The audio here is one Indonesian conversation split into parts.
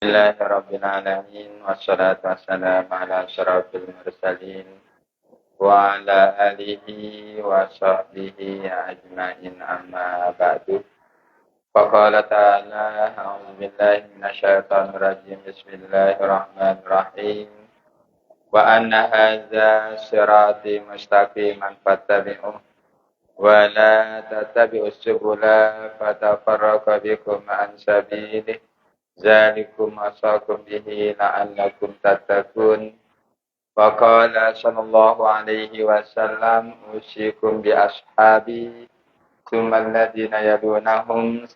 Bismillahirrahmanirrahim. Wassalatu wassalamu ala asyrafil mursalin wa ala alihi wa sahbihi ajma'in amma ba'du. Faqala ta'ala a'udzu billahi minasyaitonir rajim. Bismillahirrahmanirrahim. Wa anna hadza sirati mustaqiman fattabi'uhu wa la tattabi'us subula fatafarraqa bikum an sabilihi. Zalikum asakum bihi la'allakum tattaqun. Wa qala sallallahu alaihi wasallam usikum bi ashabi thumma alladhina yalunahum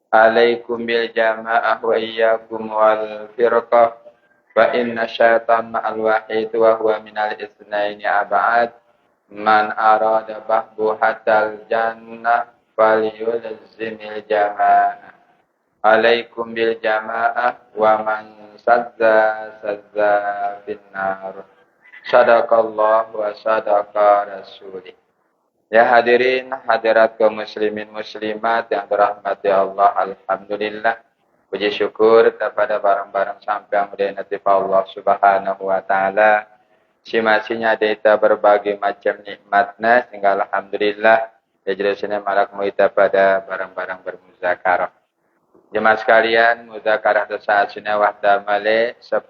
alaikum bil jama'ah wa iyyakum wal firqah fa inna syaitan ma'al wahid wa huwa minal itsnaini ab'ad man arada bahbu hatal jannah falyulzimil jama'ah alaikum bil jama'ah wa man sadza finnar. Sadaqallah wa sadaqa rasulih. Ya hadirin hadirat kaum muslimin muslimat yang dirahmati Allah, alhamdulillah puji syukur kepada barang-barang sampai yang mudah Allah subhanahu wa ta'ala. Masih-masihnya kita berbagai macam nikmatnya sehingga alhamdulillah ya jelasnya malak muita pada barang-barang bermuzakarah. Jemaah sekalian, muzakarah tersasina wahda male 10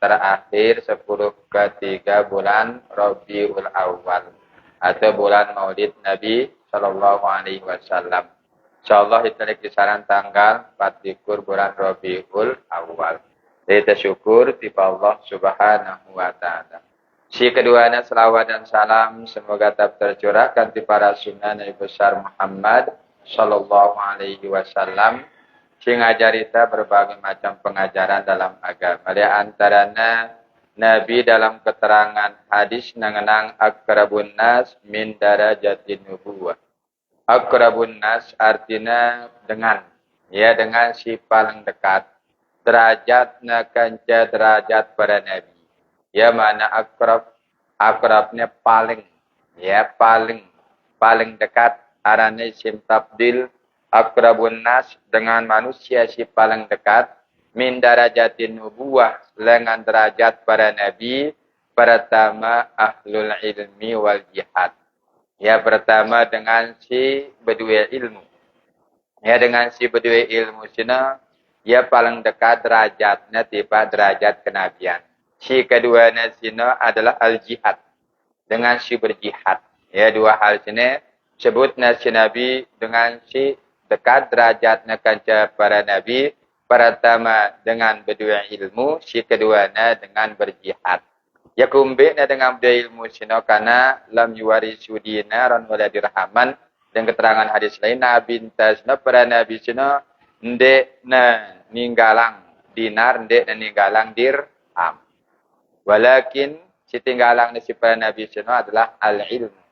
terakhir 10 ketiga bulan Rabiul Awal atau bulan Maulid Nabi sallallahu alaihi wasallam. Insyaallah kita di kisaran tanggal 4 bulan Rabiul Awal. Kita syukur tiba Allah Subhanahu wa taala. Si keduanya selawat dan salam semoga tetap tercurahkan di para sunnah Nabi besar Muhammad sallallahu alaihi wasallam. Si ngajarita berbagai macam pengajaran dalam agama. Di antaranya Nabi dalam keterangan hadis nangenang akrabun nas min darajatin nubuwah. Akrabun nas artinya dengan si paling dekat. Derajatnya kanca derajat para nabi. Ya mana akrabnya paling dekat arane isim tabdil. Akrabun nas dengan manusia si paling dekat min darajatin nubuwah dengan derajat para nabi pertama ahlul ilmi wal jihad. Ya pertama dengan si berdua ilmu. Ya dengan si berdua ilmu sina ya paling dekat derajatnya tiba derajat kenabian. Si keduanya sina adalah al jihad dengan si berjihad. Ya dua hal sini sebutnya si nabi dengan si dekat derajatnya kanca para nabi pertama dengan berdua ilmu si keduanya dengan berjihad. Ya kumbina dengan berdua ilmu sino kana lam yuwarisu dinaran wala dirhaman dan keterangan hadis lain nabi tasna para nabi sino ndek na ninggalang dinar ndek na ninggalang dirham. Walakin si tinggalang si para nabi sino adalah al ilmu.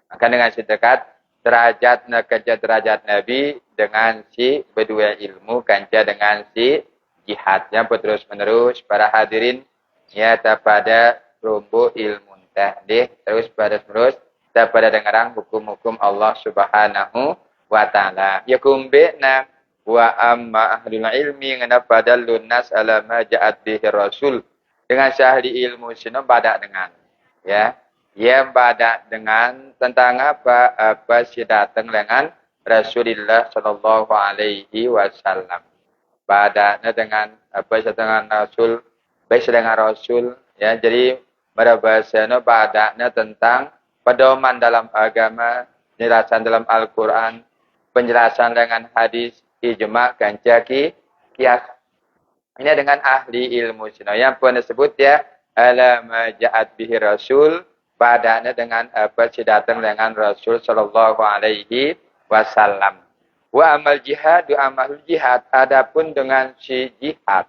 Maka dengan si dekat derajatnya kanca derajat nabi dengan si berdua ilmu kanca dengan si jihad yang terus menerus para hadirin ya pada rumbu ilmu tahdih terus terus pada dengaran hukum-hukum Allah Subhanahu wa taala. Ya kumbena wa amma ahlul ilmi ngana pada lunas ala ma ja'at bihi rasul dengan sahli ilmu sino badak dengan ya badak dengan tentang apa si datang dengan Rasulullah sallallahu alaihi wasallam. Badaknya dengan apa dengan Rasul, baik dengan Rasul ya. Jadi pada bahasanya badaknya tentang pedoman dalam agama, penjelasan dalam Al-Qur'an, penjelasan dengan hadis, ijma, kancaki, kias. Ini dengan ahli ilmu sino yang pun disebut ya ala ma ja'at bihi Rasul. Padanya dengan apa si datang dengan Rasul sallallahu alaihi wasallam. Wa amal jihad, wa amal jihad adapun dengan si jihad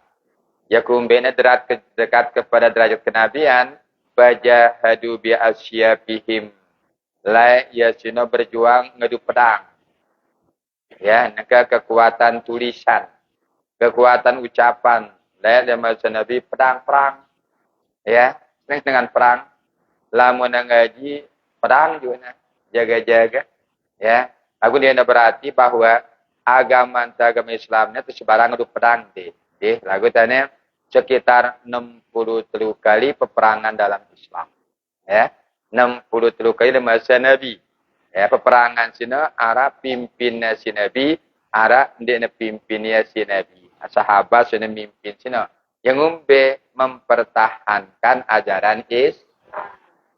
yakum bena dekat kepada derajat kenabian fajahadu bi asyabihim la yasina berjuang ngadu pedang. Ya, nega kekuatan tulisan, kekuatan ucapan. La masa Nabi pedang-perang. Ya, dengan perang lamun ngaji perang juga jaga-jaga ya. Aku dia berarti bahwa agama Islamnya itu sebarang adu pedang deh. Lagu tanya sekitar 63 kali peperangan dalam Islam. Ya, 63 kali dalam masa Nabi. Ya, peperangan sini arah pimpinnya si Nabi, arah dia pimpinnya si Nabi. Sahabat sini mimpin sini. Yang mempertahankan ajaran Islam.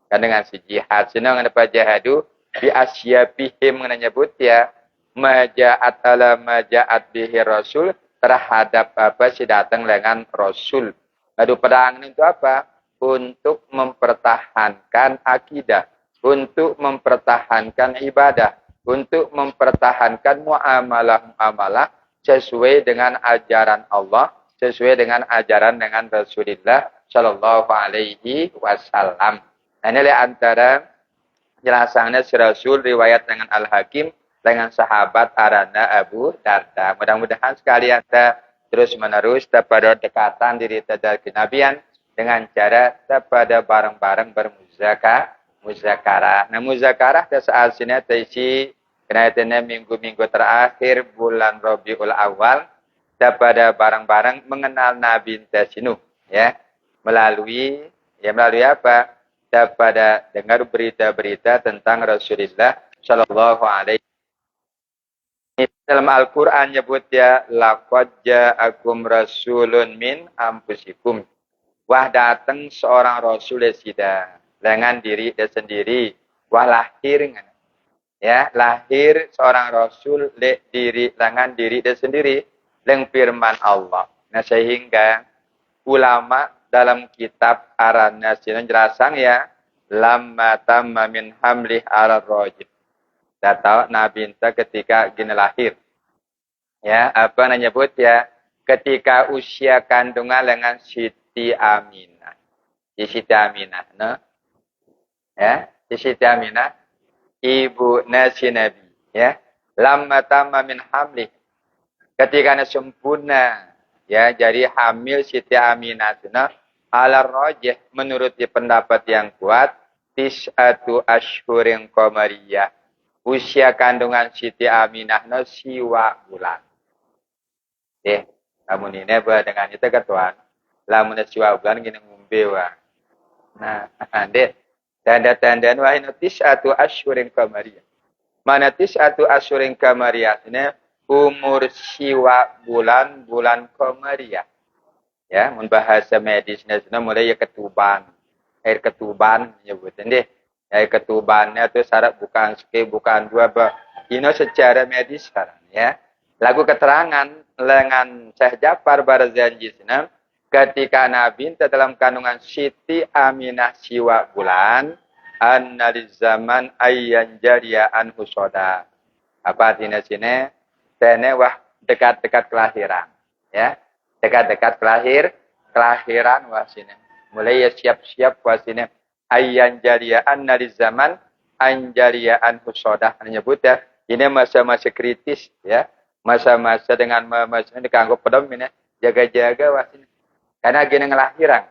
Kan dengan si jihad sini dengan apa jihadu bi asyabihim menyebut ya maja'at ala maja'at bihi rasul terhadap apa sih datang dengan rasul. Adu pedang itu apa? Untuk mempertahankan akidah, untuk mempertahankan ibadah, untuk mempertahankan muamalah-muamalah sesuai dengan ajaran Allah, sesuai dengan ajaran dengan Rasulullah Shallallahu Alaihi Wasallam. Nah, ini antara jelasannya si Rasul riwayat dengan Al-Hakim dengan sahabat Arana Abu Darda. Mudah-mudahan sekalian kita terus menerus kepada dekatan diri dari kenabian dengan cara kepada bareng-bareng muzakarah. Nah, muzakarah saat sini terisi kenaitannya minggu-minggu terakhir bulan Rabiul Awal kepada bareng-bareng mengenal Nabi Nuh ya melalui apa? Kepada dengar berita-berita tentang Rasulullah Shallallahu Alaihi dalam Al-Quran nyebut ya laqad ja'akum rasulun min anfusikum. Wah datang seorang rasul sida dengan diri dia sendiri. Wah lahir ya lahir seorang rasul dengan diri dia sendiri dengan firman Allah. Nah sehingga ulama dalam kitab Ar-Nasir jelasan ya lamma tamma min hamlih ala rajib. Kita tahu Nabi Isa ketika gini lahir. Ya, apa nyebut ya? Ketika usia kandungan dengan Siti Aminah. Di Siti Aminah, no? Ya, di Siti Aminah ibu nasi Nabi, ya. Lamma tamma min hamlih. Ketika sempurna ya, jadi hamil Siti Aminah no? Ala rajih menurut pendapat yang kuat tis'atu ashhurin qamariyah. Usia kandungan Siti Aminah no siwa bulan. Kamu ini dengan itu ketuan. Lamun siwa bulan gini ngumbe wa. Nah, tanda-tanda wah ini tis'atu ashhurin qamariyah. Mana tis'atu ashhurin qamariyah ini umur siwa bulan qamariyah. Ya, mun bahasa medisnya mulai ya ketuban. Air ketuban nyebutin deh. Air ketubannya itu syarat bukan sekali, bukan dua. Ini secara medis sekarang ya. Lagu keterangan lengan Syekh Ja'far Barzanji ketika Nabi dalam kandungan Siti Aminah siwa bulan annaliz zaman ayyan jariya anhu soda. Apa artinya sini? Tene wah dekat-dekat kelahiran ya. Dekat-dekat kelahiran wah sini. Mulai ya siap-siap wah sini. Ayyan jariyaan dari zaman anjariyaan husodah menyebut ya ini masa-masa kritis ya masa-masa dengan masa dianggap pedom ini jaga-jaga wah sini karena gini ngelahiran.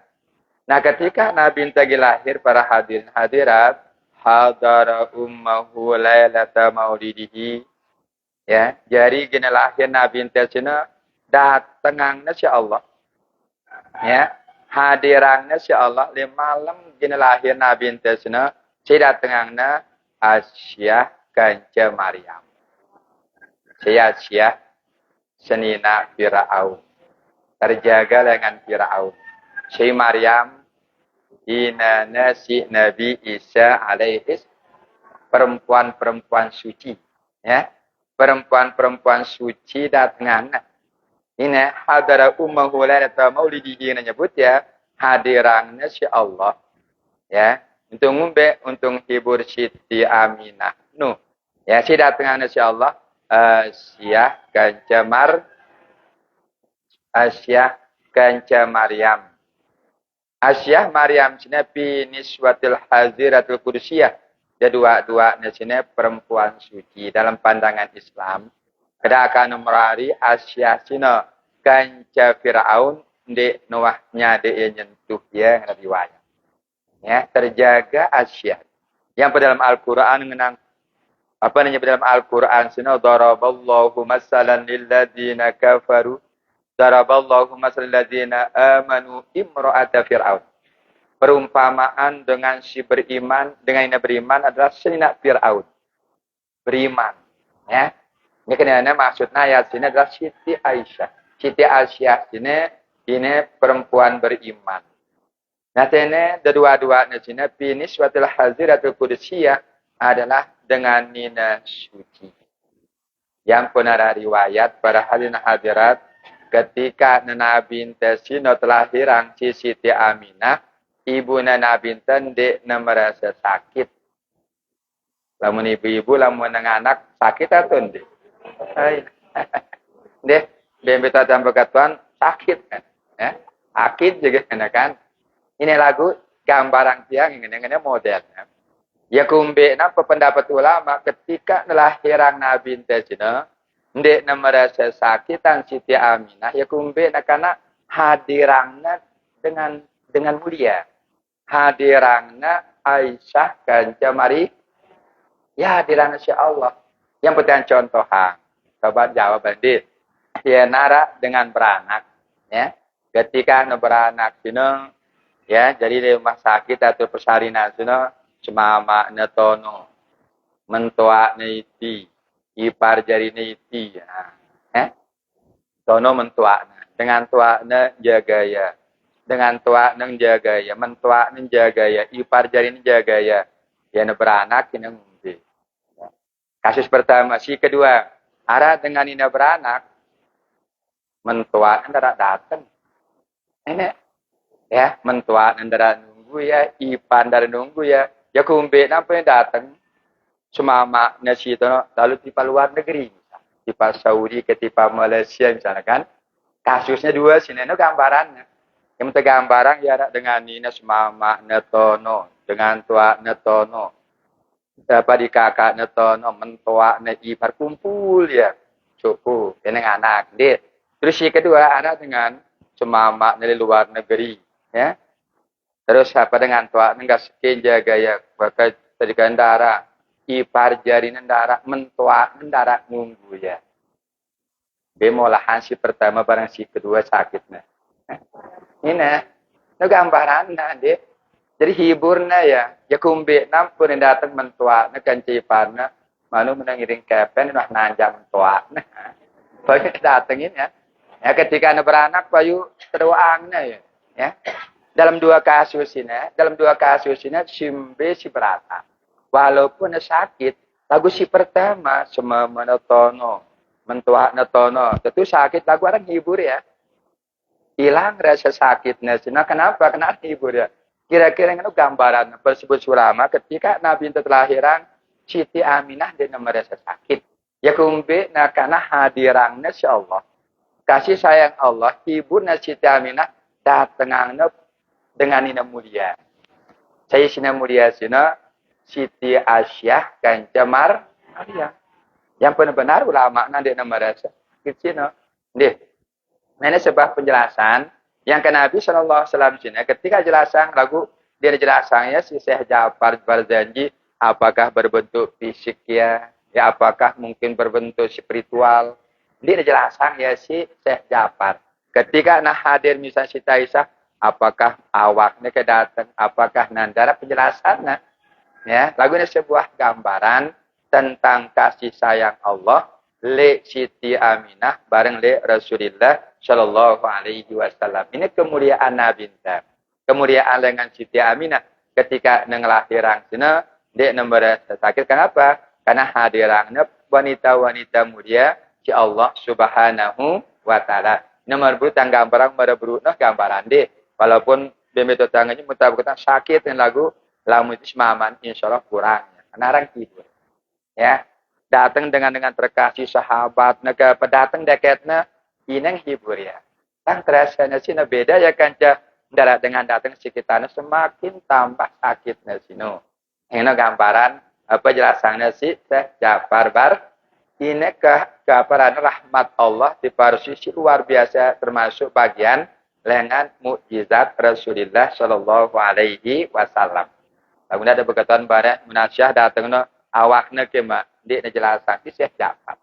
Nah ketika Nabi tadi lahir para hadirin hadirat hadara ummahu lailata maulidihi ya jadi gini lahir Nabi tadi datangnya si Allah ya hadirangnya si Allah di malam gini lahir Nabi Tesna si datangnya Asyah Kanca Maryam si Asyah senina Fir'aun terjaga dengan Fir'aun si Maryam inana si Nabi Isa alaihis perempuan-perempuan suci ya perempuan-perempuan suci datangnya ini hadara ummahu lailata maulidihi nyebut ya hadirangnya si Allah ya untuk hibur Siti Aminah Nuh ya si datangnya si Allah Asyah Kanca Maryam Asyah Maryam sini niswatil haziratul kudsiyah dia dua sini perempuan suci dalam pandangan Islam. Kedakan merari Asyah sino Kanca Fir'aun di nuahnya dia nyentuh ya riwayat. Ya, terjaga Asyah. Yang pada dalam Al-Qur'an mengenang Apa namanya dalam Al-Quran? Sina daraballahu masalan lilladzina kafaru. Daraballahu masalan lilladzina amanu imra'ata fir'aun. Perumpamaan dengan si beriman, dengan yang beriman adalah sinak Fir'aun. Beriman. Ya. Ini kenapa maksudnya ayat sini adalah Siti Aisyah. Siti Aisyah ini perempuan beriman. Nah, ini dua-duanya sini finis watil haziratul qudusiyah adalah dengan nina suci. Yang pernah riwayat para hadirin hadirat ketika Nabi Sino telah hirang si Siti Aminah, ibu Nabi dek merasa sakit. Lamun ibu-ibu lamun anak sakit atau ndek? Deh, bembeta tambah katuan sakit kan? Ya, sakit juga kan? Ini lagu gambaran tiang ini model. Ya kumbe napa pendapat ulama ketika nelahirang Nabi Sino, ndek merasa sakitan Siti Aminah, ya kumbe karena hadirangna dengan mulia. Hadirangna Aisyah kan jamari. Ya hadirangna si Allah. Yang penting contohan. Coba jawab bandit. Ya nara dengan beranak. Ya. Ketika beranak sino, ya jadi di rumah sakit atau persalinan sino, semama netono, mentua neiti, ipar jari neiti. Ya. Tono mentua. Dengan tua ne jaga ya. Dengan tua neng jaga ya. Mentua neng jaga ya. Ipar jari neng jaga ya. Ya beranak ini ngumbi. Kasus pertama, si kedua, arah dengan ina beranak, mentua antara datang. Ini, ya, mentua antara nunggu ya, ipan dari nunggu ya, ya kumbe nampak datang, semama nasi itu, lalu tipe luar negeri, tipe Saudi ke tipe Malaysia misalnya kan, kasusnya dua sini, itu gambarannya. Yang penting gambaran ya dengan ina semama netono, dengan tua netono. Dapat di kakak netono mentua ne ipar kumpul ya cukup ini anak dia terus yang kedua anak dengan semama dari luar negeri ya terus apa dengan tua enggak sekian jaga ya bakal tadi gandara ipar jari nendara mentua nendara nunggu ya bemolahan si pertama barang si kedua sakitnya ini no gambaran dia. Jadi hiburna ya kumbe nampun yang datang mentua, na kanciparna, manu menangiring kepen, nah nanjang mentua. Bayu datengin ya. Ya ketika na beranak, bayu teruangnya ya. Dalam dua kasus ini, simbe si berata. Walaupun na sakit, lagu si pertama, semua menetono, mentua netono. Tentu sakit, lagu orang hibur ya. Hilang rasa sakitnya. Nah kenapa? Kenapa hibur ya? Kira-kira itu gambaran bersebut ulama ketika Nabi itu telahiran Siti Aminah dia merasa sakit. Ya kumbe nah karena hadirangnya si Allah. Kasih sayang Allah hiburnya Siti Aminah datangnya dengan ina mulia. Saya sina mulia sina Siti Aisyah kan Jamar Maria. Yang benar-benar ulama nanti merasa sakit sina. Ini sebuah penjelasan yang ke Nabi SAW sini, ketika jelasan lagu, dia jelasannya si Syekh Ja'far berjanji, apakah berbentuk fisik ya apakah mungkin berbentuk spiritual. Dia jelasan ya si Syekh Ja'far. Ketika nah hadir misalnya si Aisyah, apakah awaknya kedatang, apakah nandara penjelasannya. Ya, lagunya sebuah gambaran tentang kasih sayang Allah le Siti Aminah bareng le Rasulullah Shallallahu Alaihi Wasallam. Ini kemuliaan Nabi. Kemuliaan dengan Siti Aminah ketika ngelahirang sini dia merasa sakit. Kenapa? Karena hadirangnya wanita-wanita mulia si Allah Subhanahu Wa Taala. Nomor berutang gambaran berberutah gambaran deh. Walaupun bemeto tangannya mutabakatan sakit dan lagu lamu itu semaman insyaallah kurangnya. Karena orang tidur. Ya. Datang dengan terkasih sahabat, naga pendatang dekatnya, ini hibur ya. Kan terasanya sih beda ya kan darat dengan datang sekitarnya semakin tambah sakitnya sino. Ini gambaran apa jelasannya sih Syekh Ja'far bar ini keaparan rahmat Allah di parusisi luar biasa termasuk bagian lengan mukjizat Rasulullah Shallallahu Alaihi Wasallam. Kemudian ada perkataan barang munasyah datang awaknya kemak Dia jelasan di Syekh Jafar.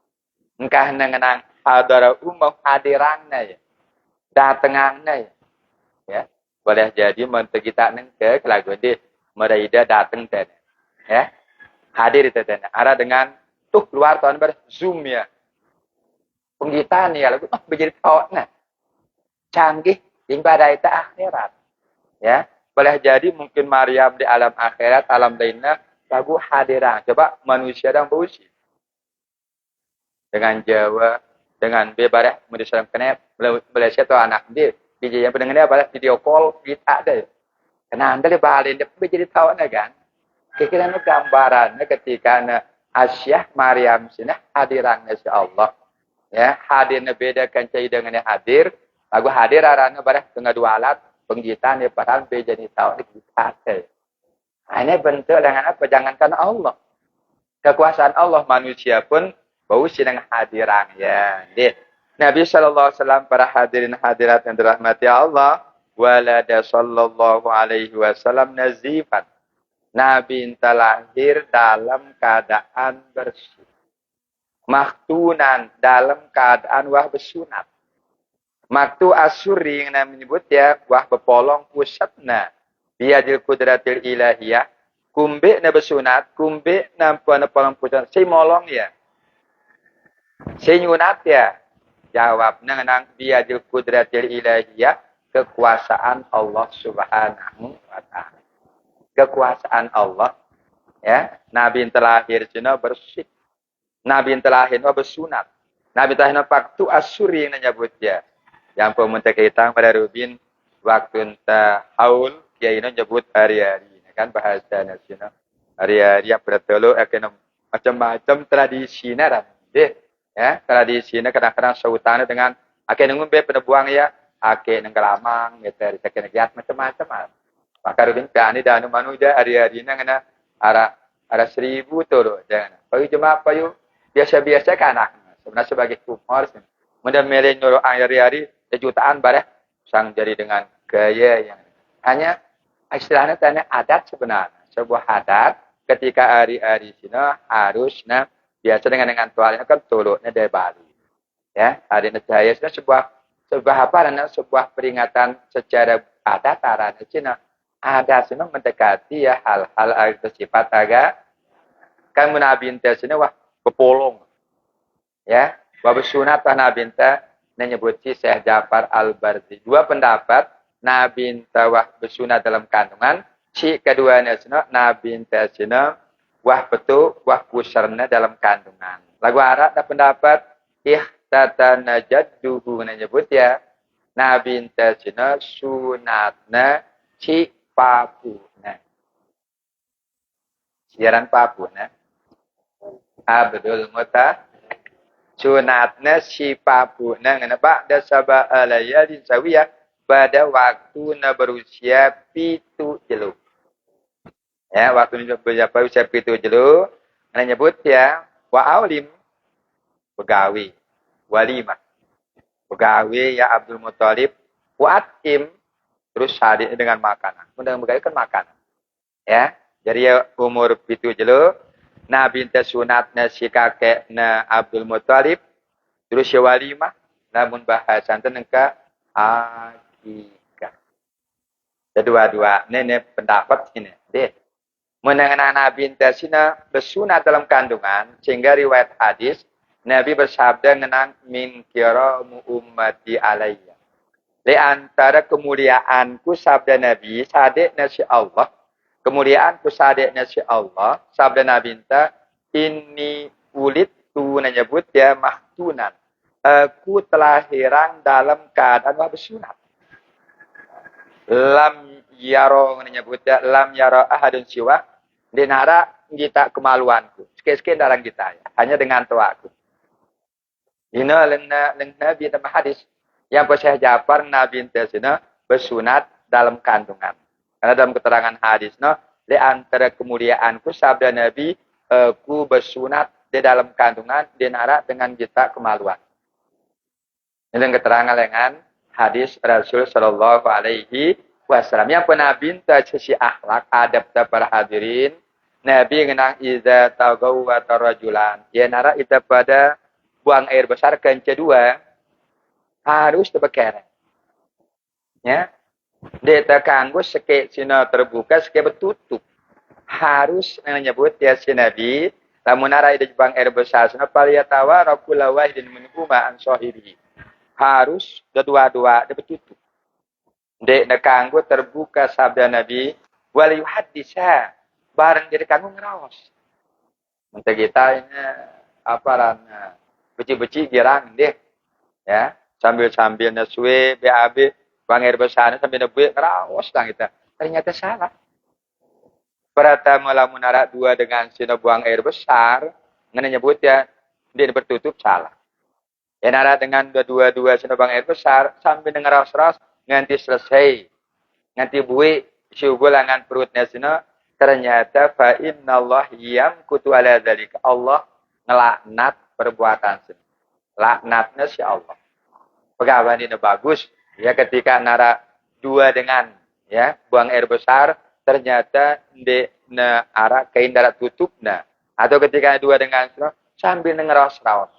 Engkah nengenang hadara umum hadirangna ya. Datangangna ya. Ya. Boleh jadi mentu kita nengke kelagu di mereka datang dan ya. Hadir itu dan ada dengan tuh keluar tahun zoom ya. Penggitaan ya lagu menjadi nah. Canggih ibadah itu akhirat. Ya. Boleh jadi mungkin Maryam di alam akhirat, alam lainnya lagu hadirang. Coba manusia dan berusia. Dengan Jawa, dengan bebarah, mendesain kena Malaysia atau anak dia. Bija yang pendengarnya balas video call kita ada. Karena anda balik dia jadi tahu kan. Kira-kira gambarannya ketika Asyah Maryam sini hadirangnya si Allah. Ya, hadirnya beda kencai dengan yang hadir. Lagu hadir arahnya balas dengan dua alat penggitaan ya padahal beda jadi tahu di kita. Nah, ini bentuk dengan apa? Jangankan Allah. Kekuasaan Allah manusia pun bau sedang hadirang ya. Nabi SAW para hadirin hadirat yang dirahmati Allah. Walada sallallahu alaihi wasallam nazifan. Nabi lahir dalam keadaan bersih. Maktunan dalam keadaan wah bersunat. Maktu asuri yang menyebut ya wah berpolong pusatna. Biadil kudratil ilahiyah. Kumbe na bersunat. Kumbe na polong pusat. Si molong ya. Si nyunat ya. Jawab nang biadil kudratil ilahiyah. Kekuasaan Allah subhanahu wa ta'ala. Kekuasaan Allah. Ya. Nabi yang terlahir cina bersih. Nabi yang terlahir bersunat. Nabi yang terlahir waktu asuri yang menyebut dia. Yang pemerintah kita pada Rubin. Waktu entah haul. Dia ini menyebut hari-hari. Kan bahasa nasional. Hari-hari yang bertelu. Macam-macam tradisinya. Ya, tradisinya kadang-kadang sautannya dengan. Akhirnya ngumbe penebuang ya. Akhirnya ngelamang. Gitu. Akhirnya macam-macam. Maka Rubin kani dan manusia hari-hari ini. Ada 1000 tuh. Kalau cuma apa yuk. Biasa-biasa kan anak. Sebenarnya sebagai humor. Kemudian milih nyuruh hari-hari. Jutaan bareh. Sang jadi dengan gaya yang. Hanya istilahnya tanya adat sebenarnya. Sebuah adat. Ketika hari-hari sini harusnya. Biasa dengan tualnya kan tuluknya dari Bali. Ya. Hari Najaya itu sebuah apa namanya? Sebuah peringatan secara adat. Arahnya Cina. Ada sini mendekati ya hal-hal bersifat agak. Kan menabinta sini wah kepolong. Ya. Wah bersunat nabinta. Menyebut si Syekh Jafar Al-Barzi. Dua pendapat. Nabinta wah bersunat dalam kandungan. Si keduanya sini nabinta sini. Wah betul, wah kusarnya dalam kandungan. Lagu Arab ada pendapat. Ihtatana jadduhu menyebut ya. Nabinta sini sunatna si Papuna. Siaran Papuna. Abdul Muta. Sunatnya si Papuna. Kenapa? Dasaba alayalin sawiyah. Pada waktu berusia 7 jeluk. Ya, waktu berusia 7 jeluk. Menyebut ya. Wa'aulim. Begawi. Walimah. Begawi ya Abdul Muttalib. Wa'atim. Terus hadir dengan makanan. Kemudian berkaitan makanan. Ya. Jadi ya umur 7 jeluk. Nabi sunatnya si kakeknya Abdul Muttalib. Terus ya walimah. Namun bahasan tentang akikah. Kedua-dua. Ini pendapat ini. Mengenai Nabi sini bersunat dalam kandungan. Sehingga riwayat hadis. Nabi bersabda mengenang min kiramu ummati alaiya. Di antara kemuliaanku sabda Nabi, sadeknya si Allah. Kemuliaanku sadeknya si Allah, sabda Nabi inta, ini ulit tu menyebut ya mahtunan. Aku telah hirang dalam keadaan bersunat. Lam yaro menyebut ya, lam yaro ahadun siwa. Dinara kita kemaluanku. Sekali-sekali dalam kita ya. Hanya dengan tuaku. Ini Nabi dalam hadis. Yang Syekh Jafar Nabi Intasina bersunat dalam kandungan. Karena dalam keterangan hadis, di antara kemuliaanku sabda Nabi, aku bersunat di dalam kandungan, dinara dengan kita kemaluan. Ini keterangan dengan hadis Rasul Sallallahu Alaihi Wasallam. Yang Nabi Intasisi akhlak, adab para hadirin, Nabi ngenang iza tagaw wa tarajulan. Ya nara itu pada buang air besar kenca dua harus terbekere. Ya. Dia kanggo seke sina terbuka seke bertutup. Harus menyebut ya si Nabi lamun nara ida buang air besar sana paliyatawa rabbul wahidin minhuma an sahibi. Harus dua-dua dia bertutup. Dia kanggo terbuka sabda Nabi wal yuhaddisa bareng jadi kanggo ngeraos. Untuk kita ini apa rana beci-beci girang deh. Ya, sambil-sambil naswe BAB bang air besar sambil nebuik ngeraos lang kita. Ternyata salah. Pertama lamun nara dua dengan sina buang air besar, ngene nyebut ya dia bertutup salah. Ya nara dengan dua-dua sina buang air besar sambil ngeraos-raos nganti selesai. Nganti buih siugulangan perutnya sina ternyata fa innallah yamkutu ala dzalika. Allah ngelaknat perbuatan sini. Laknatnya si Allah. Pegawan ini bagus. Ya ketika nara dua dengan ya buang air besar ternyata di arah kain darat tutup atau ketika dua dengan sambil ngeraos-raos.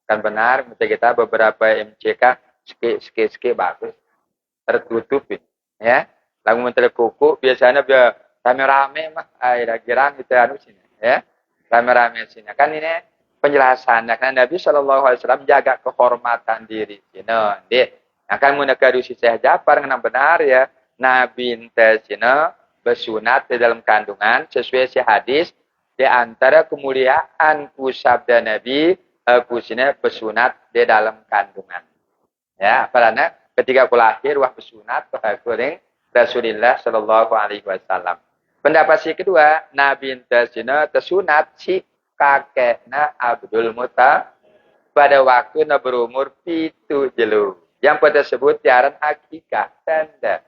Kan benar kita beberapa MCK ski bagus tertutupin ya. Lagu menteri kuku biasanya biar rame-rame mah ada girang itu anu sini ya. Rame-rame sini. Kan ini penjelasannya kan Nabi SAW jaga kehormatan diri. Dia akan menekadusi Syekh Ja'far dengan benar ya. Nabi intesina bersunat di dalam kandungan sesuai si hadis di antara kemuliaan sabda Nabi kusina bersunat di dalam kandungan. Ya, karena ketika aku lahir wah bersunat kuring Rasulullah sallallahu alaihi wasallam. Pendapat si kedua, Nabi intesina tersunat si kakekna Abdul Muttalib pada waktu na berumur 7 jelu. Yang pada sebut tiaran akikah tanda.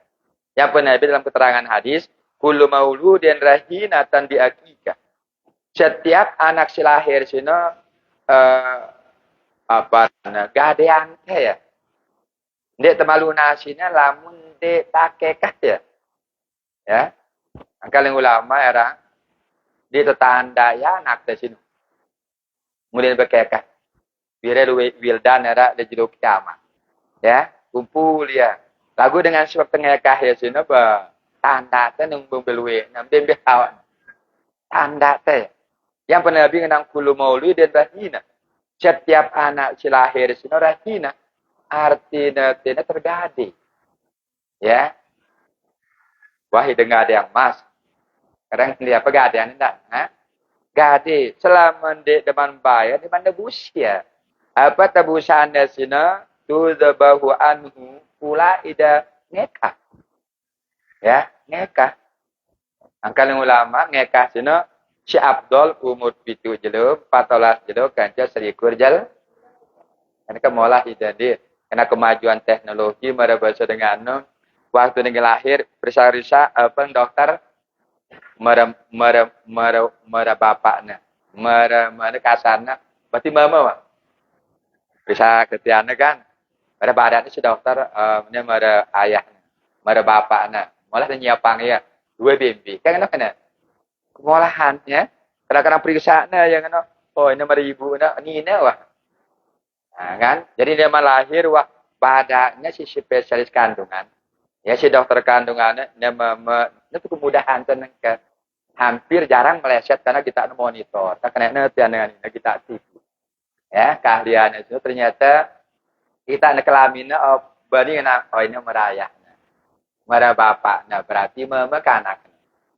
Yang pernah dalam keterangan hadis, kullu mauludin rahinatan bi akikah. Setiap anak si lahir sino gadean ya. Ndek temalu nasina lamun ndek takekah ya. Ya. Angkal ulama era di tetanda ya anak de sino. Kemudian berkekah. Bire wildan era de jero kiamat. Ya, kumpul ya. Lagu dengan sebab tengah kahya sini ba tanda teh nung belwe nam dem kawan. Tanda teh. Yang pernah Nabi ngenang kulu maulid dan rahina. Setiap anak si lahir sini rahina. Artinya tergade. Ya. Wah, dengar ada yang mas. Kadang dia apa gadean enggak? Gade. Selama di depan bayar, di mana busia. Apa tebusannya sini? Tudzabahu anhu pula ida ngekah. Ya, ngekah. Angkal ulama ngekah sini si Abdul umur 7 jelo, 14 jelo kanca serikur jel. Ini kemolah jadi karena kemajuan teknologi merabasa dengan waktu ini lahir perisa-risa apa dokter mera bapaknya, mera kasarnya, berarti mama. Bisa ketiana kan? Pada badannya si dokter, mera ayahnya, mera bapaknya, malah nyiapang ya, 2 bimbi. Kan kena kemolahannya, kadang-kadang periksanya yang kena, oh ini mera ibu, ini wah. Nah, kan? Jadi dia lahir wah badannya si spesialis kandungan. Ya si dokter kandungannya itu kemudahan tenang ke hampir jarang meleset karena kita monitor. Tak kena dengan kita aktif. Ya keahliannya itu ternyata kita ada kelaminnya bani oh ini merayah. Merah bapak. Nah berarti mama anak.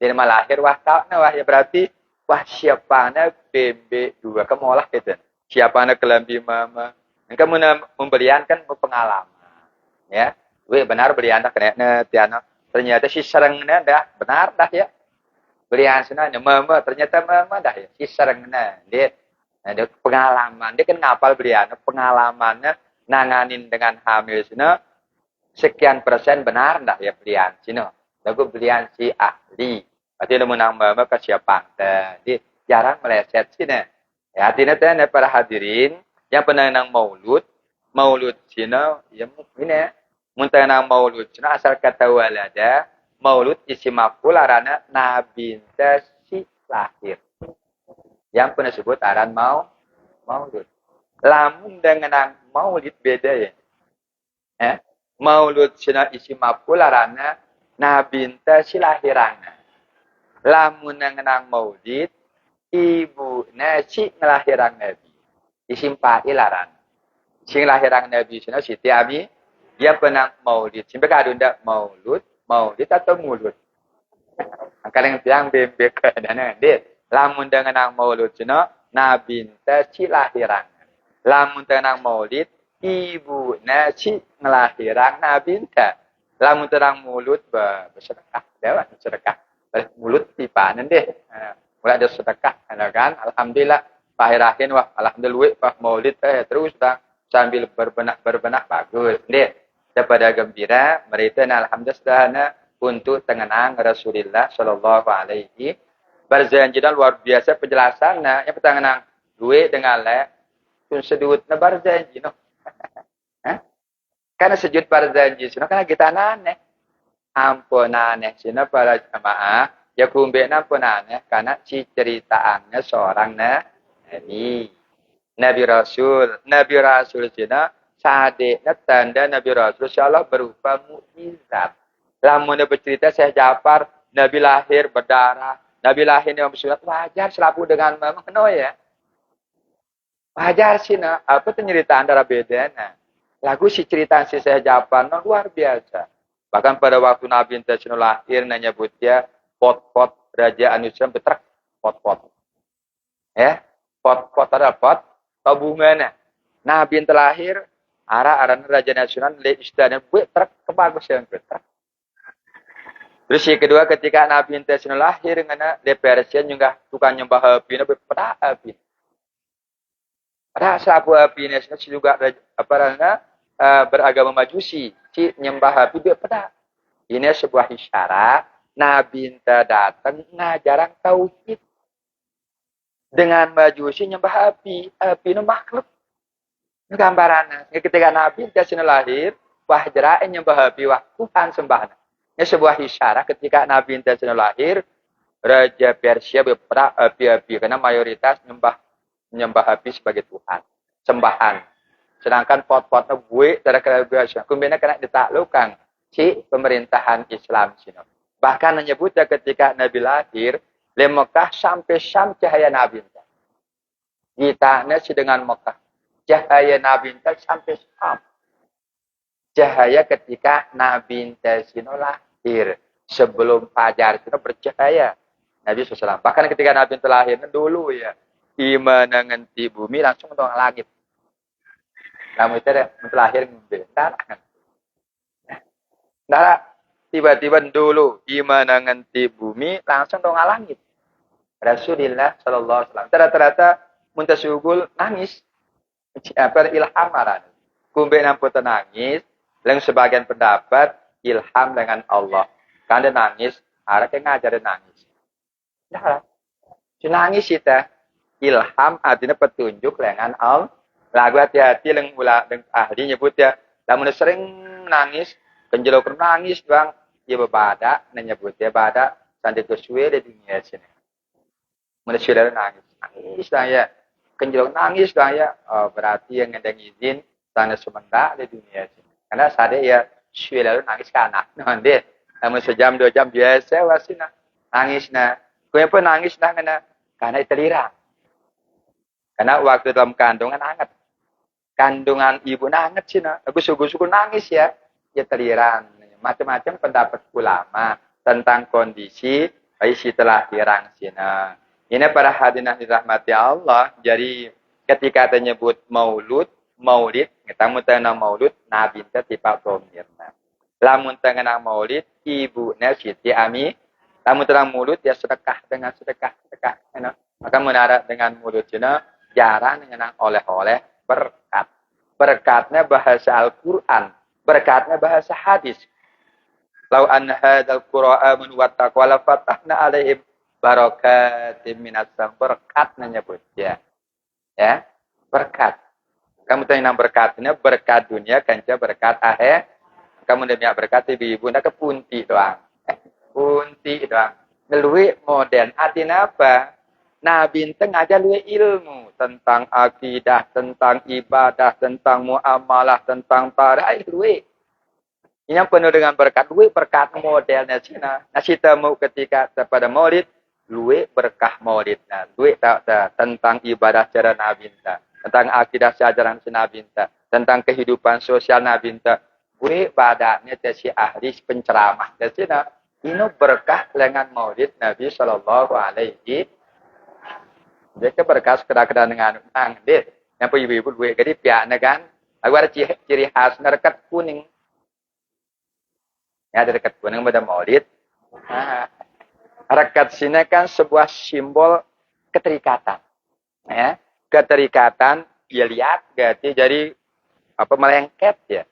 Jadi lahir wah kau wah ya berarti wah siapanya BB2 kemolah gitu. Siapanya kelambi mama. Kamu membelian kan pengalaman. Ya. Wih benar belian dah kena tiana. Ternyata si serengnya dah benar dah ya. Belian senanya mama ternyata mama dah ya. Si serengnya dia ada pengalaman. Dia kan ngapal belian pengalamannya nanganin dengan hamil sini sekian persen benar dah ya belian sini. Lagu belian si ahli. Berarti dia menang mama ke siapa? Jadi jarang meleset sini. Ya artinya para hadirin yang pernah nang maulud Cina, ya mungkin ya. Muntah nang maulud Cina asal kata walada, maulud isi maf'ul arana nabi si lahir. Yang pernah sebut aran maulud. Lamun dengan maulid beda ya. Maulud sina isi mapul arana nabi ente si lahirana. Lamun dengan maulid ibu nasi ngelahirang nabi. Isim fa'il arana. Sing lahirang nabi sina Siti Abi dia pernah maulid. Sampai kadunda maulid atau mulut. Kadang tiang bebek dan dia. Lamun dengan maulud sina nabi ente si lahirang. Lamun tenang maulid, ibu nasi ngelahirang nabi ente. Lamun tenang mulut bersedekah. Dewa sedekah. Mulut tipanan deh. Mulai ada sedekah. Kan? Alhamdulillah. Pahirahin wah. Alhamdulillah. Wah maulid terus dah. Sambil berbenah bagus. Deh. Daripada gembira. Mereka alhamdulillah untuk tengenang Rasulullah Sallallahu Alaihi berjanji dan luar biasa penjelasannya. Yang pertama duit dengan lek. Sedut na berjanji no. Karena sejut berjanji sino karena kita aneh. Ampun aneh sino para jamaah ya kumbe ampun aneh karena ceritaannya seorang Nabi Rasul sino sadekna tanda Nabi Rasul insyaallah berupa mukjizat. Lamun bercerita Syekh Ja'far Nabi lahir berdarah, Nabi lahir dengan bersurat wajar selaku dengan memano ya. Wajar sih apa tuh cerita antara bedanya. Lagu si cerita si Syekh Ja'far luar biasa. Bahkan pada waktu Nabi Intasinul lahir nyebut dia pot-pot raja Anusam betrak pot-pot. Pot-pot ada pot tabungannya. Nabi terlahir arah raja nasional le istana betrak kebagusan betrak. Terus yang kedua ketika Nabi Intasinul lahir ngana le Persia juga tukang nyembah api na beperah api. Rasa abu api ini juga beragama majusi. Si nyembah api dia pada. Ini sebuah isyarat. Nabi datang ngajarang tauhid. Dengan majusi nyembah api. Api itu makhluk. Ini gambarannya. Ketika Nabi Intasinul lahir. Wah jerain nyembah api. Wah Tuhan sembahnya. Ini sebuah isyarat ketika Nabi Intasinul lahir. Raja Persia berperang api-api. Karena mayoritas menyembah api sebagai Tuhan. Sembahan. Sedangkan pot-potnya buik dari kerajaan. Kemudian kena ditaklukkan si pemerintahan Islam sini. Bahkan menyebutnya ketika Nabi lahir, di Mekah sampai Syam cahaya Nabi. Kita si dengan Mekah. Cahaya Nabi sampai Syam. Cahaya ketika Nabi sini lahir. Sebelum fajar itu bercahaya. Nabi SAW. Bahkan ketika Nabi lahir dulu ya. Iman ngenti bumi langsung ke langit. Namun itu ada lahir bentar. Nah, tiba-tiba dulu iman ngenti bumi langsung ke langit. Rasulullah Sallallahu Alaihi Wasallam. Ternyata muntasugul nangis. Ilham marah. Kumbe nampu nangis. Yang sebagian pendapat ilham dengan Allah. Karena nangis, arah yang ngajarin nangis. Nah, nangis kita. Ilham artinya petunjuk dengan Allah. Lagu hati-hati yang ahli nyebut ya. Namun sering nangis, kenjelok nangis bang. Dia berbada, nyebut dia bada. Sampai kesuai di dunia sini. Manusia nangis. Nangis lah ya. Kenjelok nangis lah ya. Oh, berarti yang ngendang izin. Sana semendak di dunia sini. Karena sadar ya. Suai lalu nangis ke anak. Nanti. Namun sejam, 2 jam biasa wasina. Nangis na. Kenapa nangis na karena terlirang. Karena waktu dalam kandungan hangat. Kandungan ibu hangat sih. Aku suku-suku nangis ya. Ya terlirang. Macam-macam pendapat ulama. Tentang kondisi. Isi telah hirang sih. Ini para hadirin dirahmati Allah. Jadi ketika menyebut maulid. Kita mutana maulid. Nabi kita tiba promirna. Lamun tengah maulid. Ibunya Siti Ami. Lamun tengah maulid ya sedekah dengan sedekah. Maka menara dengan mulut cina. Jarang menyenang oleh-oleh berkat. Berkatnya bahasa Al-Quran. Berkatnya bahasa hadis. Lau an hadzal Qur'an wa taqwa la fatahna alaihim barakatim minas sam. Berkat menyebut ya. Ya, berkat. Kamu tanya berkatnya berkat dunia kanca berkat akhir. Kamu demi berkat ibu nak ke punti doang. Punti doang. Luwe modern. Artinya apa? Nabi ente ngajar luwe ilmu tentang akidah, tentang ibadah, tentang muamalah, tentang tarik luwe. Ini yang penuh dengan berkat. Luwe berkat modelnya Cina. Nah, kita mau ketika pada maulid, luwe berkah maulid. Nah, luwe tentang ibadah cara Nabi ente, tentang akidah sejaran Nabi ente, tentang kehidupan sosial Nabi ente. Luwe badaknya si ahli penceramah Cina. Ini berkah dengan maulid Nabi Sallallahu Alaihi. Dia berkas kedai-kedai dengan deh. Yang ibu-ibu duit jadi pihak kan. Lalu ada ciri khas rekat kuning. Ya ada rekat kuning pada maulid. Nah, rekat sini kan sebuah simbol keterikatan. Ya, keterikatan dia lihat jadi apa melengket ya.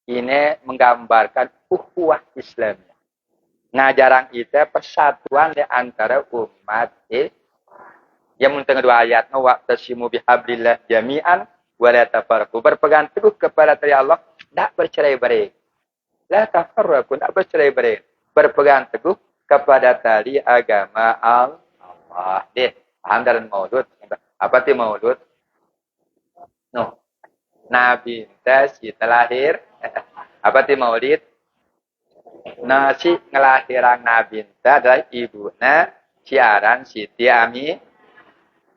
Ini menggambarkan ukhuwah Islam. Ngajarang itu persatuan di antara umat Islam. Yang menurut dua ayat, wa'tasimu bihablillah jami'an wa la tafarraqu. Berpegang teguh kepada tali Allah, tidak bercerai-berai. La tafarraqu, tidak bercerai-berai. Berpegang teguh kepada tali agama Allah. Deh, paham dalam maulud. Apa itu maulud? No. Nabi si terlahir. Apa itu maulid? Nasi ngelahiran Nabi adalah ibunya siaran Siti Ami.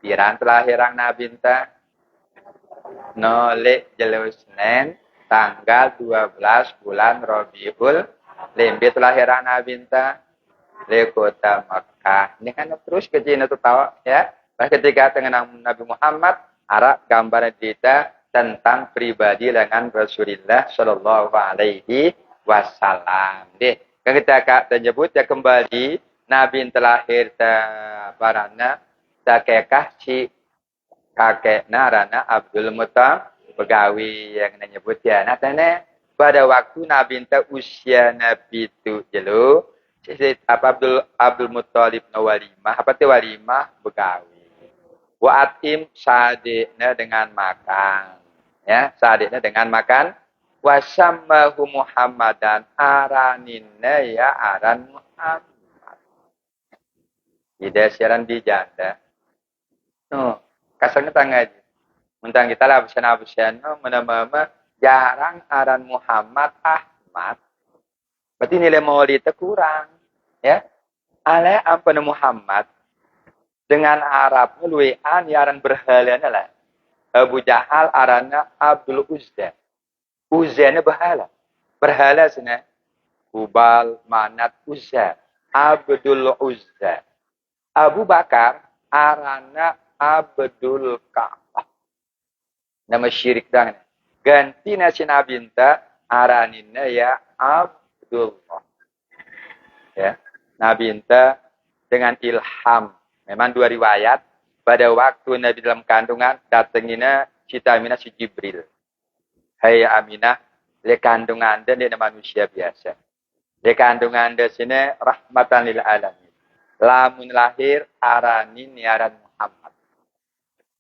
Piran kelahiran Nabi enta nolek jelo Senin tanggal 12 bulan Rabiul Lembe kelahiran Nabi enta di kota Makkah. Ini kan terus kejadian itu tahu ya. Pas ketika dengan Nabi Muhammad arah gambar kita tentang pribadi dengan Rasulullah Shallallahu Alaihi Wasallam. Deh, ketika menyebut ya kembali Nabi terlahir barana kakekah si kakek narana Abdul Muttalib begawi yang menyebut ya. Nah, pada waktu Nabi enta usia Nabi itu jelo, apa Abdul Muttalib na walimah, apa itu walimah begawi. Wa'atim sadiknya dengan makan, ya sadiknya dengan makan. Wasammahu Muhammadan araninna ya aran Muhammad. Tidak siaran di janda. No, kasarnya tangga aja. Mentang kita lah abusan no, menama jarang aran Muhammad Ahmad. Berarti nilai maulid itu kurang, ya. Ale ampun Muhammad dengan Arab luwean aran berhalanya lah. Abu Jahal arannya Abdul Uzza. Uzzanya berhala. Berhala sana. Hubal, Manat, Uzza. Abdul Uzza. Abu Bakar arannya Abdul Ka'bah. Nama syirik dengan. Ganti nasi Nabi enta araninnya ya Abdullah. Ya. Nabi enta dengan ilham. Memang dua riwayat. Pada waktu Nabi dalam kandungan datangina Sita Aminah si Jibril. Hai Aminah, le kandungan anda ini manusia biasa. Le kandungan anda sini rahmatan lil alamin. Lamun lahir aranin niaran Muhammad.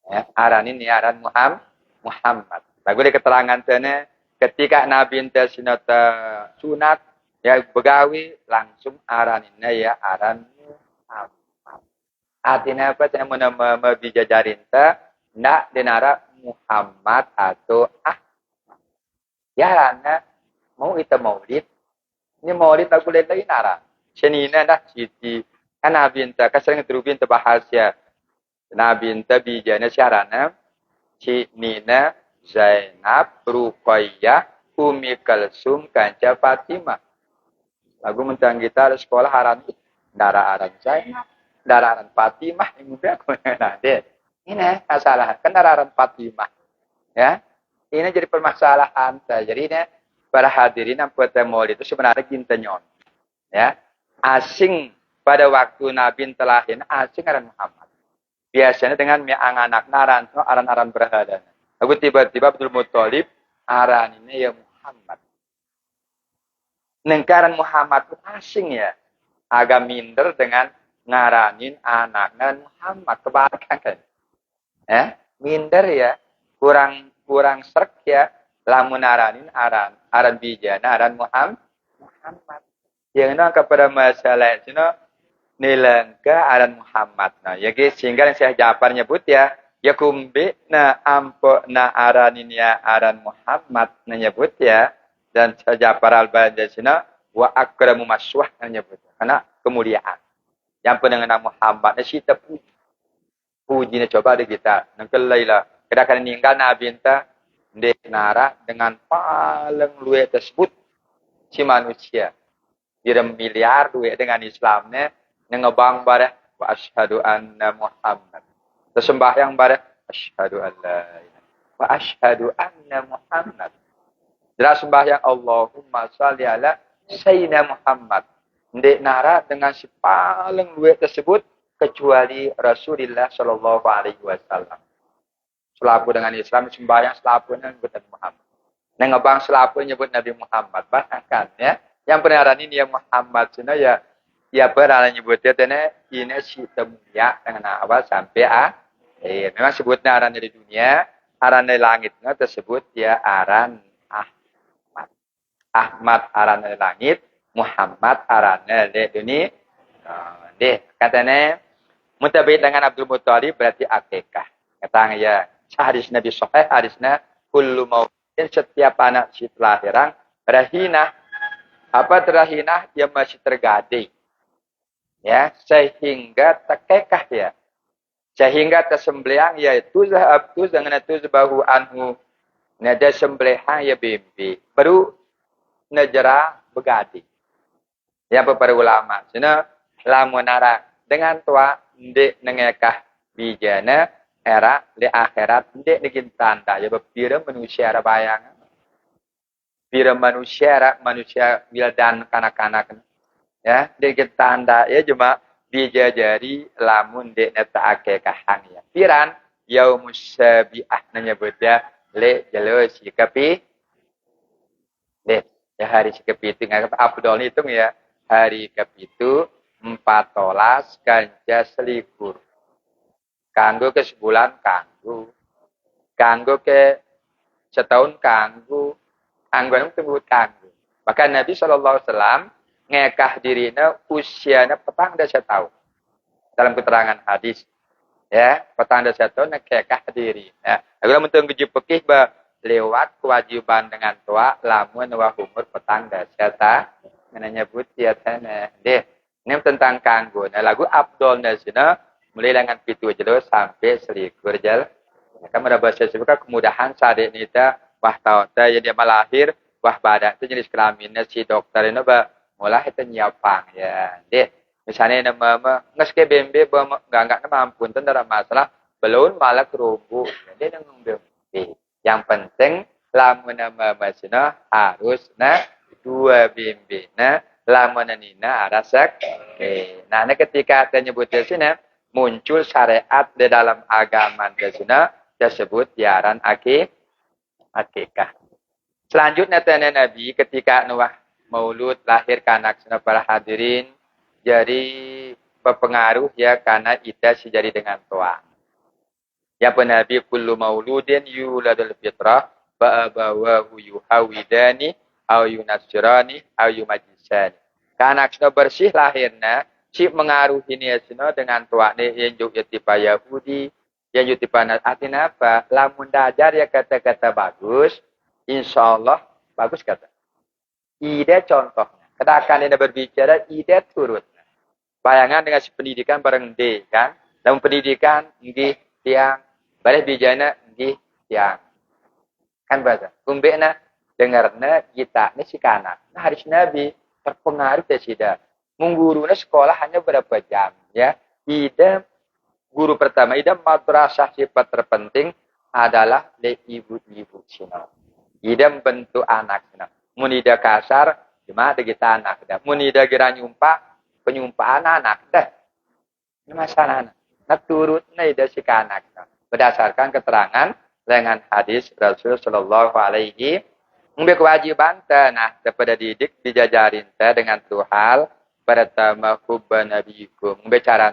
Ya, aranin niaran Muhammad. Lagu di keterangan tene ketika Nabi ente sinata sunat ya begawi langsung araninnya ya aran Muhammad. Artinya apa? Saya mau bijajarin ta ndak denara Muhammad atau ya karena mau itu maulid. Ini maulid aku lihat lagi nara. Senina dah siti kan Nabi ente kasar ngeterubin terbahas ya. Nabi ente bijanya syarana si Nina, Zainab, Ruqayyah, Umi Kalsum, Kanca Fatimah. Lagu mentang kita ada sekolah haran darah aran Zainab, darah aran Fatimah yang muda aku nanti. Ini masalah kan darah aran Fatimah. Ya. Ini jadi permasalahan. Jadi ini para hadirin yang pada maulid itu sebenarnya gintenyon. Ya. Asing pada waktu Nabi telahin asing aran Muhammad. Biasanya dengan anak naran, aran-aran berhala. Aku tiba-tiba Abdul Muttalib, aran ini ya Muhammad. Nengkaran Muhammad itu asing ya. Agak minder dengan ngaranin anaknya Muhammad. Kebalikan kan. Ya, minder ya. Kurang serk ya. Lamun aranin aran bijana, aran Muhammad. Yang itu kepada masalah itu nilangka aran Muhammad. Nah, ya guys, sehingga yang Syekh Ja'far nyebut ya, ya kumbi na ampo na aran ini ya aran Muhammad nyebut ya, dan Syekh Ja'far al-Bajasina wa akramu maswah nyebut. Karena kemuliaan. Yang pendengar Muhammad si puji. Pujinya coba di kita. Nangkelailah. Kadang-kadang meninggal Nabi entah ndek nara dengan paling luwe tersebut si manusia. Kira miliar duit dengan Islamnya ngebang bareh wa asyhadu anna Muhammad. Tersembahyang bareh asyhadu alla wa asyhadu anna Muhammad. Jelas sembahyang Allahumma shalli ala sayyidina Muhammad. Ndek nara dengan si paling luwe tersebut kecuali Rasulullah sallallahu alaihi wasallam. Selapu dengan Islam sembahyang selapu nyebut Nabi Muhammad. Ngebang selapu nyebut Nabi Muhammad. Bahkan ya, yang benaran ini ya Muhammad cina ya benar nyebutnya tene ini si temuya dengan awal sampai memang sebutnya aran di dunia, aran di langitnya tersebut ya aran Ahmad. Ahmad aran di langit, Muhammad aran di dunia. Katanya mutabid dengan Abdul Muthalib berarti akikah. Katanya ya hadis Nabi Sahih, hadisnya kullu maulidin setiap anak si telahiran rahinah. Apa terahinah dia masih tergading. Ya, sehingga terkekah ya. Sehingga tersembelihan yaitu zahabtu dengan itu sebahu anhu. Nada sembelihan ya bimbi. Baru najara begading. Ya para ulama. Sina lamun nara dengan tua ndek nengekah bijana era di akhirat ndek digin tanda ya bepira manusia ada bayangan. Pira manusia wildan kanak-kanak ya digin tanda ya cuma dijajari lamun ndek neta akekah ya. Piran yaumus sabiah nyebutnya le jalo sikapi le ya hari sikapi itu ngapa Abdul hitung ya hari kepitu 14 ganja selikur. Kanggo ke sebulan kanggo. Kanggo ke setahun kanggo. Anggon tersebut kanggo. Bahkan Nabi SAW ngekah dirinya usianya petang dan setahun. Dalam keterangan hadis. Ya, petang dan setahun ngekah diri. Ya. Kalau mentung keji pekih lewat kewajiban dengan tua lamun wa umur petang dan setahun. Menyebut ya tanya. Ini tentang kanggo. Nah, lagu Abdul Nasina mulai dengan pitu jelo sampai selikur jel. Kamu ada bahasa sebuah kemudahan saat ini wah tahu ya dia melahir wah badak itu jenis kelaminnya si dokter ini mulai itu nyiapang ya. Deh, misalnya nama ngeske bembe enggak mampu itu ada masalah belum malah kerubu. Jadi nunggu bembe. Yang penting lamun nama masina harus dua bembe lamun nina arasak. Nah, ketika kita nyebut di sini muncul syariat di dalam agama di sini disebut yaran akikah. Selanjutnya tanya Nabi ketika Nuh Maulud lahir kanak para hadirin jadi berpengaruh ya karena ida sejadi dengan tua. Ya Nabi kullu mauludin yuladul fitrah ba'abawahu yuhawidani au yunasirani au yumajisani. Kanak bersih lahirnya si mengaruhi niasino dengan tua ni yang juga tipe Yahudi yang juga tipe artinya apa? Lamun dajar ya kata-kata bagus, insya Allah bagus kata. Ide contohnya. Kedakan ini berbicara ide turut. Bayangan dengan si pendidikan bareng D kan. Dalam pendidikan di tiang boleh bijana di tiang. Kan bahasa. Kumbena dengarnya kita ini si kanak. Nah hadis Nabi terpengaruh dari sida. Menggurunya sekolah hanya berapa jam ya. Ide guru pertama ide madrasah sifat terpenting adalah le ibu-ibu sino. Ide membentuk anak sino. Munida kasar cuma ada kita anak dah. Munida kira penyumpaan anak dah. Ini masalah anak. Nah turutnya ide si kanak. Berdasarkan keterangan dengan hadis Rasul Shallallahu Alaihi Wasallam kewajiban nah daripada didik dijajarin dengan Tuhan pertama hubba nabiyikum membicara